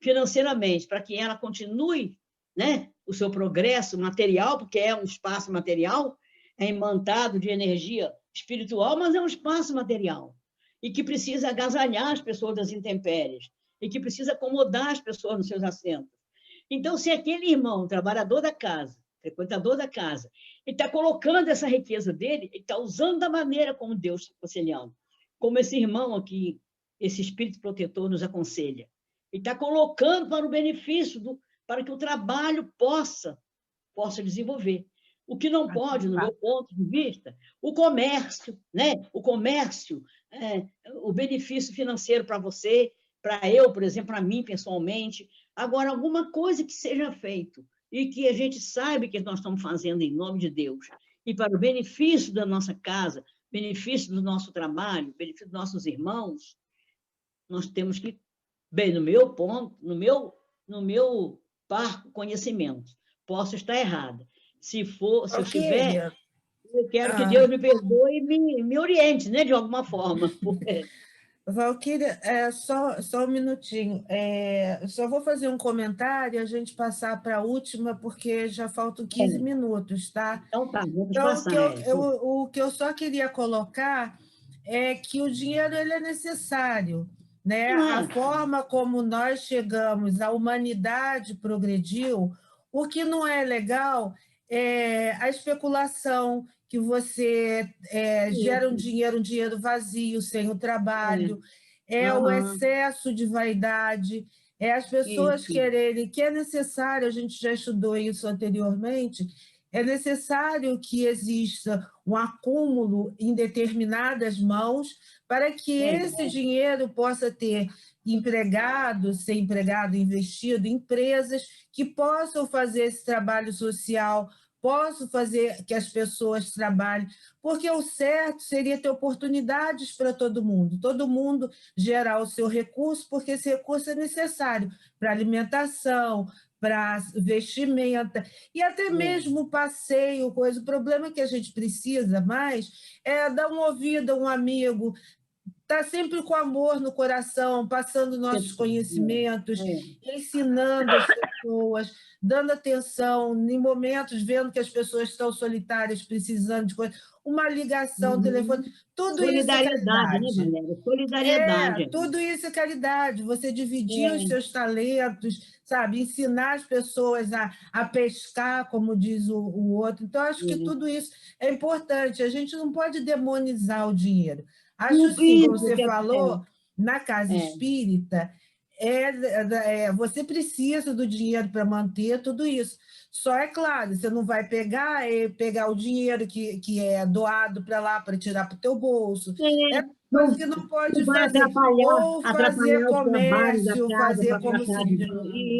S4: financeiramente, para que ela continue, né, o seu progresso material, porque é um espaço material, é imantado de energia espiritual, mas é um espaço material, e que precisa agasalhar as pessoas das intempéries, e que precisa acomodar as pessoas nos seus assentos. Então, se aquele irmão, trabalhador da casa, frequentador da casa, ele está colocando essa riqueza dele, ele está usando da maneira como Deus está aconselhando, como esse irmão aqui, esse espírito protetor nos aconselha. Ele está colocando para o benefício, para que o trabalho possa desenvolver. O que não pode, no meu ponto de vista, o comércio, né? O comércio, o benefício financeiro para você, para eu, por exemplo, para mim pessoalmente. Agora, alguma coisa que seja feito e que a gente saiba que nós estamos fazendo em nome de Deus, e para o benefício da nossa casa, benefício do nosso trabalho, benefício dos nossos irmãos, nós temos que, bem, no meu ponto, no meu parco conhecimento, posso estar errada. Se eu estiver, eu quero que Deus me perdoe e me oriente, né, de alguma forma.
S7: Valquíria, só um minutinho. Só vou fazer um comentário e a gente passar para a última, porque já faltam 15 minutos, tá?
S4: Então tá, vamos
S7: então,
S4: passar.
S7: O que eu só queria colocar é que o dinheiro ele é necessário, né? A forma como nós chegamos, a humanidade progrediu, o que não é legal é a especulação, que você gera um dinheiro vazio, sem o trabalho, o excesso de vaidade, as pessoas quererem, que é necessário, a gente já estudou isso anteriormente, é necessário que exista um acúmulo em determinadas mãos para que esse dinheiro possa ser empregado, investido em empresas que possam fazer esse trabalho social, posso fazer que as pessoas trabalhem, porque o certo seria ter oportunidades para todo mundo gerar o seu recurso, porque esse recurso é necessário para alimentação, para vestimenta, e até mesmo passeio, coisa. O problema que a gente precisa mais é dar uma ouvida a um amigo, está sempre com amor no coração, passando nossos conhecimentos, ensinando as pessoas, dando atenção, em momentos, vendo que as pessoas estão solitárias, precisando de coisa, uma ligação, telefone, tudo isso é caridade.
S4: Né, Valéria? Solidariedade.
S7: Tudo isso é caridade, você dividir os seus talentos, sabe? Ensinar as pessoas a pescar, como diz o outro. Então, acho que tudo isso é importante, a gente não pode demonizar o dinheiro. Acho sim, como você falou, na casa espírita, você precisa do dinheiro para manter tudo isso. Só é claro, você não vai pegar o dinheiro que é doado para lá para tirar para o teu bolso. É coisa que não pode
S4: vai
S7: fazer. Ou fazer
S4: atrapalhar o trabalho da
S7: comércio,
S4: casa,
S7: fazer
S4: para
S7: como se
S4: tratar de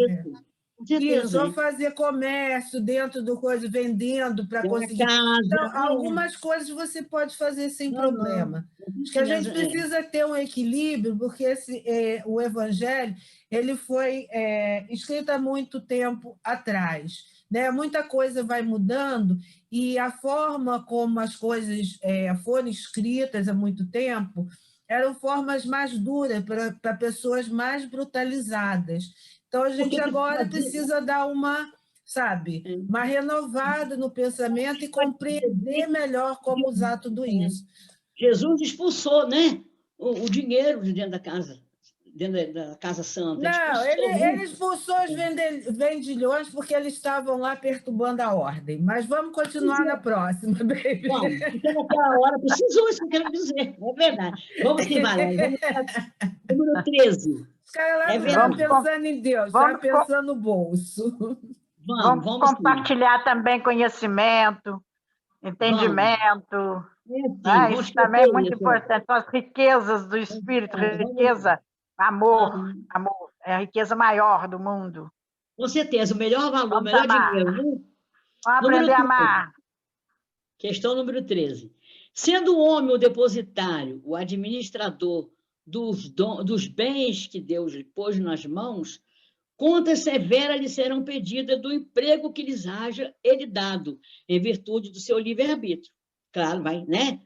S4: isso. Com
S7: isso,
S4: certeza,
S7: ou fazer comércio dentro do coisa, vendendo para conseguir. Então, algumas coisas você pode fazer sem problema. Acho que a gente precisa ter um equilíbrio, porque o Evangelho ele foi escrito há muito tempo atrás. Né? Muita coisa vai mudando e a forma como as coisas foram escritas há muito tempo eram formas mais duras para pessoas mais brutalizadas. Então, a gente agora precisa dar uma renovada no pensamento e compreender melhor como usar tudo isso.
S4: Jesus expulsou, né, o dinheiro de dentro da casa. Dentro da Casa Santa.
S7: Não, ele expulsou os vendilhões porque eles estavam lá perturbando a ordem. Mas vamos continuar na próxima, baby.
S4: Vamos, porque naquela hora precisou, isso que eu quero dizer. É verdade. Vamos que vai. Número 13.
S7: Os caras lá não estão pensando em Deus, estão pensando no bolso.
S2: Vamos compartilhar também conhecimento, entendimento. Isso também é muito importante. As riquezas do espírito, riqueza, amor. É a riqueza maior do mundo.
S4: Com certeza, o melhor valor, o melhor dinheiro.
S2: Vamos aprender a amar.
S4: Questão número 13. Sendo o homem o depositário, o administrador dos bens que Deus lhe pôs nas mãos, contas severas lhe serão pedidas do emprego que lhes haja ele dado, em virtude do seu livre-arbítrio. Claro, vai, né?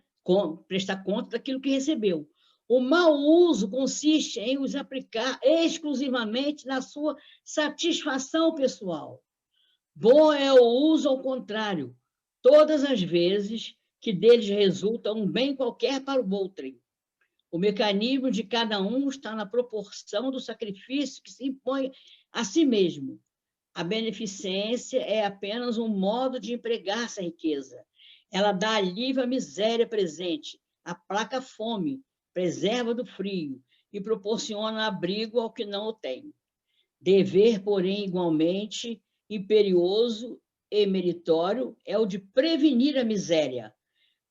S4: Prestar conta daquilo que recebeu. O mau uso consiste em os aplicar exclusivamente na sua satisfação pessoal. Bom é o uso ao contrário, todas as vezes que deles resulta um bem qualquer para o outrem. O mecanismo de cada um está na proporção do sacrifício que se impõe a si mesmo. A beneficência é apenas um modo de empregar essa riqueza. Ela dá alívio à miséria presente, aplaca a fome, preserva do frio e proporciona abrigo ao que não o tem. Dever, porém, igualmente imperioso e meritório é o de prevenir a miséria.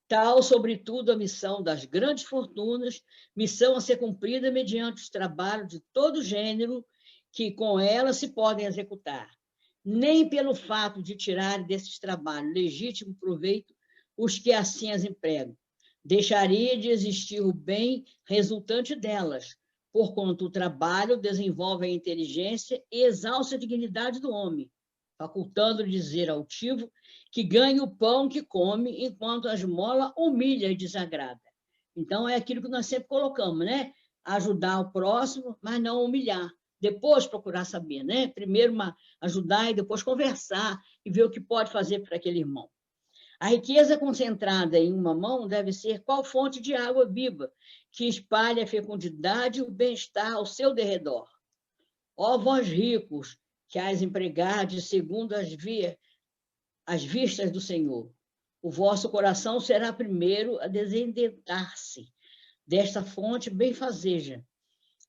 S4: Tal, sobretudo, a missão das grandes fortunas, missão a ser cumprida mediante os trabalhos de todo gênero que com ela se podem executar. Nem pelo fato de tirar desses trabalhos legítimo proveito os que assim as empregam. Deixaria de existir o bem resultante delas, porquanto o trabalho desenvolve a inteligência e exalça a dignidade do homem, facultando-lhe dizer altivo que ganha o pão que come, enquanto a esmola humilha e desagrada. Então, é aquilo que nós sempre colocamos, né? Ajudar o próximo, mas não humilhar. Depois procurar saber, né? Primeiro ajudar e depois conversar e ver o que pode fazer para aquele irmão. A riqueza concentrada em uma mão deve ser qual fonte de água viva, que espalha a fecundidade e o bem-estar ao seu derredor. Ó vós ricos, que as empregardes segundo as vistas do Senhor, o vosso coração será primeiro a desendentar-se desta fonte benfazeja.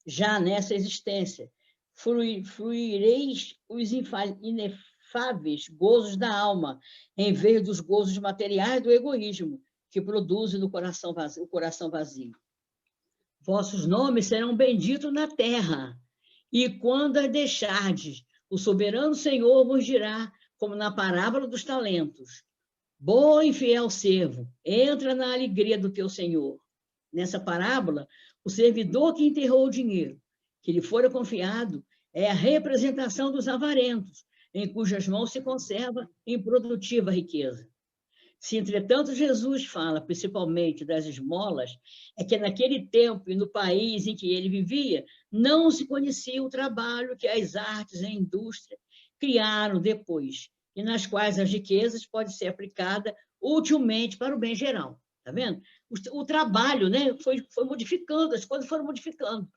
S4: Já nessa existência, fruireis os inefáveis gozos da alma, em vez dos gozos materiais do egoísmo, que produzem no coração vazio, o coração vazio. Vossos nomes serão benditos na terra, e quando a deixardes, o soberano Senhor vos dirá, como na parábola dos talentos: bom e fiel servo, entra na alegria do teu Senhor. Nessa parábola, o servidor que enterrou o dinheiro, que lhe fora confiado, é a representação dos avarentos, em cujas mãos se conserva improdutiva riqueza. Se, entretanto, Jesus fala principalmente das esmolas, é que naquele tempo e no país em que ele vivia, não se conhecia o trabalho que as artes e a indústria criaram depois, e nas quais as riquezas podem ser aplicadas utilmente para o bem geral. Está vendo? O trabalho, né, foi modificando, as coisas foram modificando,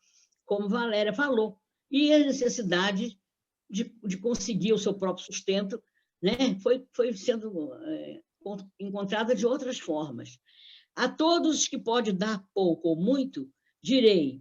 S4: como Valéria falou, e a necessidade de conseguir o seu próprio sustento, né, foi sendo encontrada de outras formas. A todos que pode dar pouco ou muito, direi,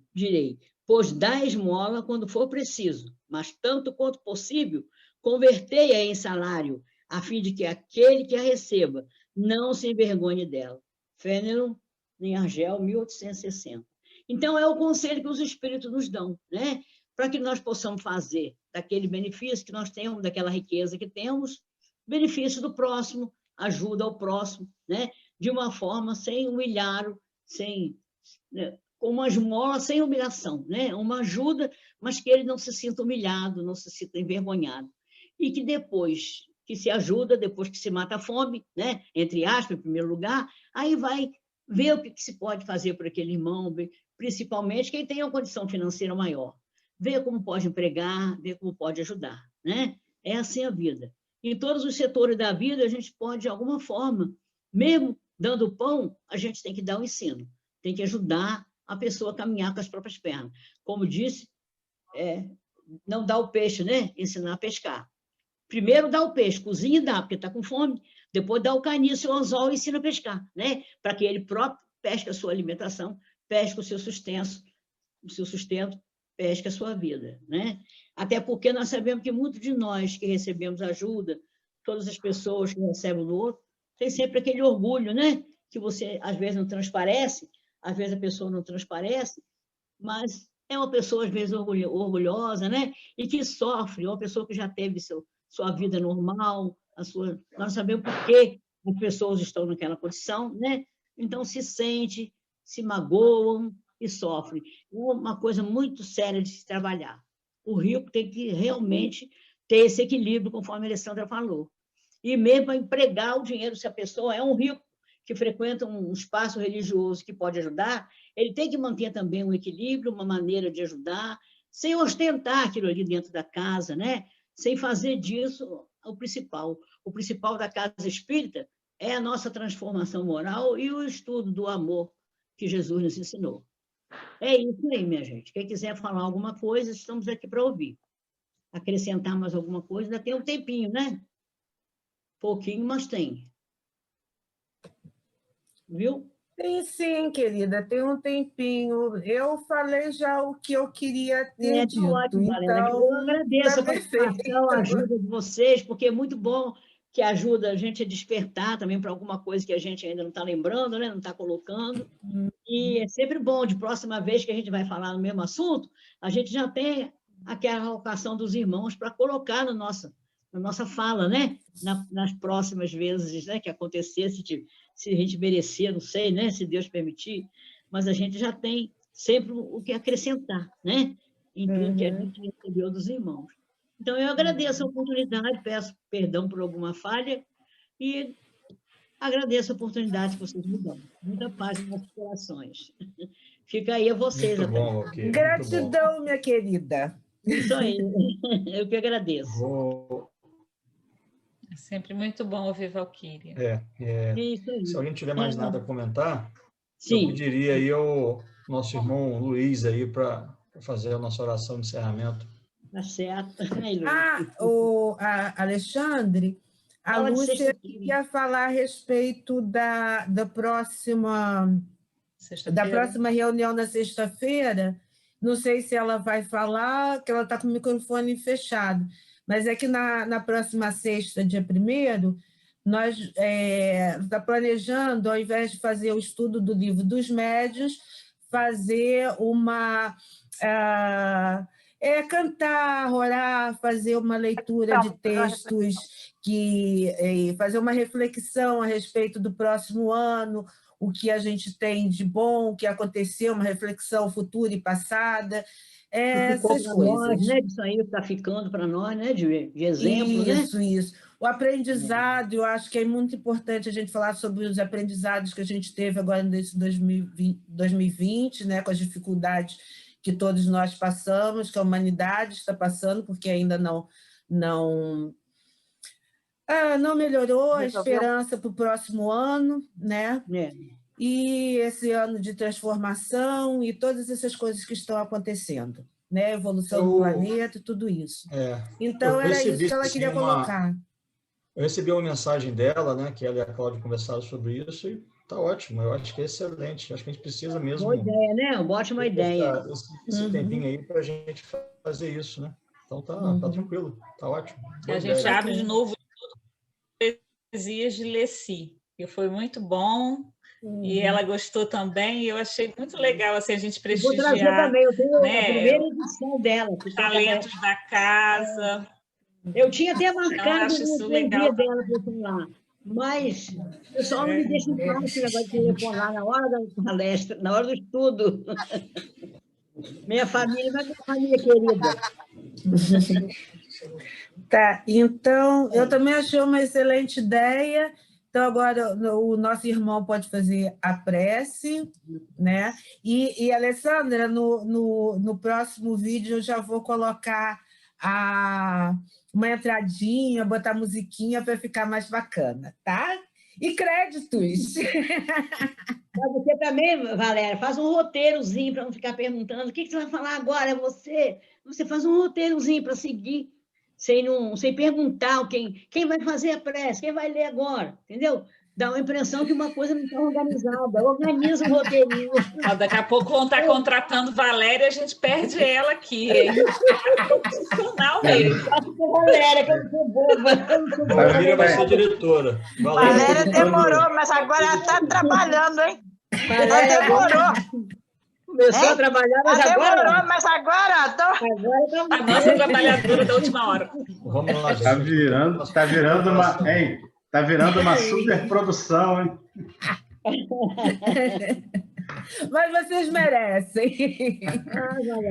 S4: pois dá esmola quando for preciso, mas tanto quanto possível, convertei-a em salário, a fim de que aquele que a receba não se envergonhe dela. Fênelon, em Argel, 1860. Então, é o conselho que os espíritos nos dão, né? Para que nós possamos fazer daquele benefício que nós temos, daquela riqueza que temos, benefício do próximo, ajuda ao próximo, né? De uma forma sem humilhar, né? Com uma esmola sem humilhação, né? Uma ajuda, mas que ele não se sinta humilhado, não se sinta envergonhado. E que depois que se ajuda, depois que se mata a fome, né? Entre aspas, em primeiro lugar, aí vai ver o que se pode fazer por aquele irmão, principalmente quem tem uma condição financeira maior. Ver como pode empregar, ver como pode ajudar, né? É assim a vida. Em todos os setores da vida, a gente pode, de alguma forma, mesmo dando pão, a gente tem que dar o ensino, tem que ajudar a pessoa a caminhar com as próprias pernas. Como disse, não dá o peixe, né? Ensinar a pescar. Primeiro dá o peixe, cozinha e dá, porque está com fome. Depois dá o caniço e o anzol e ensina a pescar, né? Para que ele próprio pesque a sua alimentação, pesque o seu sustento, pesque a sua vida, né? Até porque nós sabemos que muitos de nós que recebemos ajuda, todas as pessoas que recebem do outro, tem sempre aquele orgulho, né? Que você, às vezes, não transparece, às vezes a pessoa não transparece, mas é uma pessoa, às vezes, orgulhosa, né? E que sofre, uma pessoa que já teve sua vida normal, nós sabemos por que as pessoas estão naquela condição, né? Então, se sente, se magoam e sofrem. É uma coisa muito séria de se trabalhar. O rico tem que realmente ter esse equilíbrio, conforme a Alessandra falou. E mesmo para empregar o dinheiro, se a pessoa é um rico que frequenta um espaço religioso que pode ajudar, ele tem que manter também um equilíbrio, uma maneira de ajudar, sem ostentar aquilo ali dentro da casa, né? Sem fazer disso o principal. O principal da casa espírita é a nossa transformação moral e o estudo do amor que Jesus nos ensinou. É isso aí, minha gente. Quem quiser falar alguma coisa, estamos aqui para ouvir. Acrescentar mais alguma coisa, ainda tem um tempinho, né? Pouquinho, mas tem. Viu?
S7: Tem sim, querida, tem um tempinho. Eu falei já o que eu queria ter dito.
S4: Ótimo, Valena. Eu agradeço a participação, a ajuda de vocês, porque é muito bom que ajuda a gente a despertar também para alguma coisa que a gente ainda não está lembrando, né? Não está colocando. E é sempre bom, de próxima vez que a gente vai falar no mesmo assunto, a gente já tem aquela alocação dos irmãos para colocar na nossa fala, né? Nas próximas vezes, né, que acontecer, se a gente merecer, não sei, né, se Deus permitir, mas a gente já tem sempre o que acrescentar, né, em tudo que a gente recebeu dos irmãos. Então, eu agradeço a oportunidade, peço perdão por alguma falha e agradeço a oportunidade que vocês me dão. Muita paz nos nossos corações. Fica aí a vocês.
S5: Muito bom, okay.
S7: Gratidão,
S5: muito bom.
S7: Minha querida.
S4: Isso aí. Eu que agradeço.
S3: É sempre muito bom ouvir Valquíria.
S4: Isso aí.
S5: Se alguém tiver mais nada a comentar,
S4: sim,
S5: eu pediria aí ao nosso irmão Luiz aí para fazer a nossa oração de encerramento.
S4: Tá certo.
S7: Alexandre, a Lúcia queria falar a respeito da próxima reunião na sexta-feira. Não sei se ela vai falar, que ela está com o microfone fechado, mas é que na próxima sexta, dia 1º, nós está planejando, ao invés de fazer o estudo do Livro dos Médiuns, fazer cantar, orar, fazer uma leitura de textos, fazer uma reflexão a respeito do próximo ano, o que a gente tem de bom, o que aconteceu, uma reflexão futura e passada, essas coisas.
S4: Nós, né? Isso aí está ficando para nós, né? De exemplo,
S7: isso,
S4: né?
S7: Isso. O aprendizado, eu acho que é muito importante a gente falar sobre os aprendizados que a gente teve agora nesse 2020, né? Com as dificuldades que todos nós passamos, que a humanidade está passando, porque ainda não melhorou a esperança para o próximo ano, né? E esse ano de transformação e todas essas coisas que estão acontecendo, né? Evolução do planeta e tudo isso. Então, era isso que ela queria colocar.
S5: Eu recebi uma mensagem dela, né? Que ela e a Cláudia conversaram sobre isso, e Tá ótimo, eu acho que é excelente. Acho que a gente precisa mesmo...
S4: Boa ideia, né? Uma ótima ideia.
S5: Esse tempinho aí para a gente fazer isso, né? Então tá tranquilo, tá ótimo.
S3: A gente abre de novo Poesias de Leci, que foi muito bom, e ela gostou também, e eu achei muito legal assim, a gente prestigiar.
S4: Vou trazer também, eu tenho
S3: né,
S4: a primeira edição dela.
S3: Os talentos da casa.
S4: Eu tinha até marcado
S3: então,
S4: o dia dela para falar, mas o pessoal não me deixa em paz esse negócio de telefonar na hora da palestra, na hora do estudo. Minha família, mas minha família querida.
S7: Tá, então, eu também achei uma excelente ideia. Então, agora o nosso irmão pode fazer a prece, né? E Alessandra, no próximo vídeo eu já vou colocar uma entradinha, botar musiquinha para ficar mais bacana, tá? E créditos.
S4: Mas você também, Valéria, faz um roteirozinho para não ficar perguntando o que você vai falar agora, você faz um roteirozinho para seguir, sem perguntar quem vai fazer a prece, quem vai ler agora, entendeu? Dá uma impressão que uma coisa não está organizada. Organiza um roteirinho.
S3: Daqui a pouco vão estar contratando Valéria, a gente perde ela aqui, hein? Profissional mesmo.
S4: Valéria, que eu não sou boba.
S5: A Valéria vai ser diretora.
S2: Valéria demorou, mas agora ela está trabalhando, hein? Ela demorou.
S4: Começou a trabalhar, mas agora...
S2: Demorou, mas agora...
S3: A nossa trabalhadora da última hora.
S5: Vamos lá, gente.
S8: Tá virando uma superprodução, hein?
S7: Mas vocês merecem.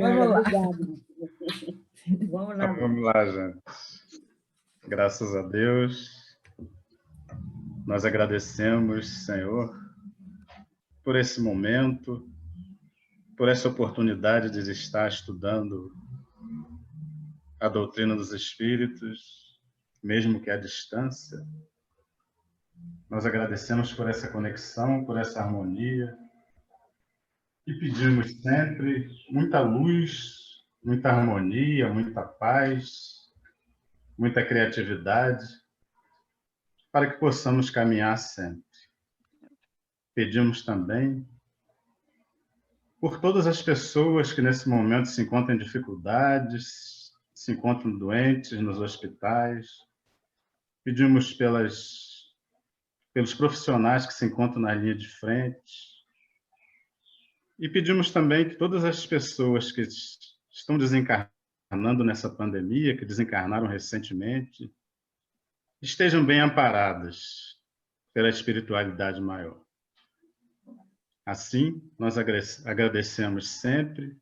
S4: Vamos lá. Vamos lá.
S8: Vamos lá, gente. Graças a Deus. Nós agradecemos, Senhor, por esse momento, por essa oportunidade de estar estudando a doutrina dos Espíritos, mesmo que à distância. Nós agradecemos por essa conexão, por essa harmonia e pedimos sempre muita luz, muita harmonia, muita paz, muita criatividade, para que possamos caminhar sempre. Pedimos também por todas as pessoas que nesse momento se encontram em dificuldades, se encontram doentes nos hospitais. Pedimos pelos profissionais que se encontram na linha de frente. E pedimos também que todas as pessoas que estão desencarnando nessa pandemia, que desencarnaram recentemente, estejam bem amparadas pela espiritualidade maior. Assim, nós agradecemos sempre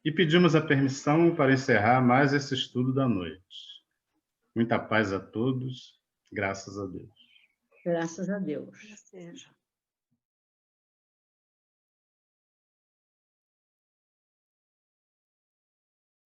S8: e pedimos a permissão para encerrar mais esse estudo da noite. Muita paz a todos, graças a Deus.
S4: Graças a Deus.
S2: Seja.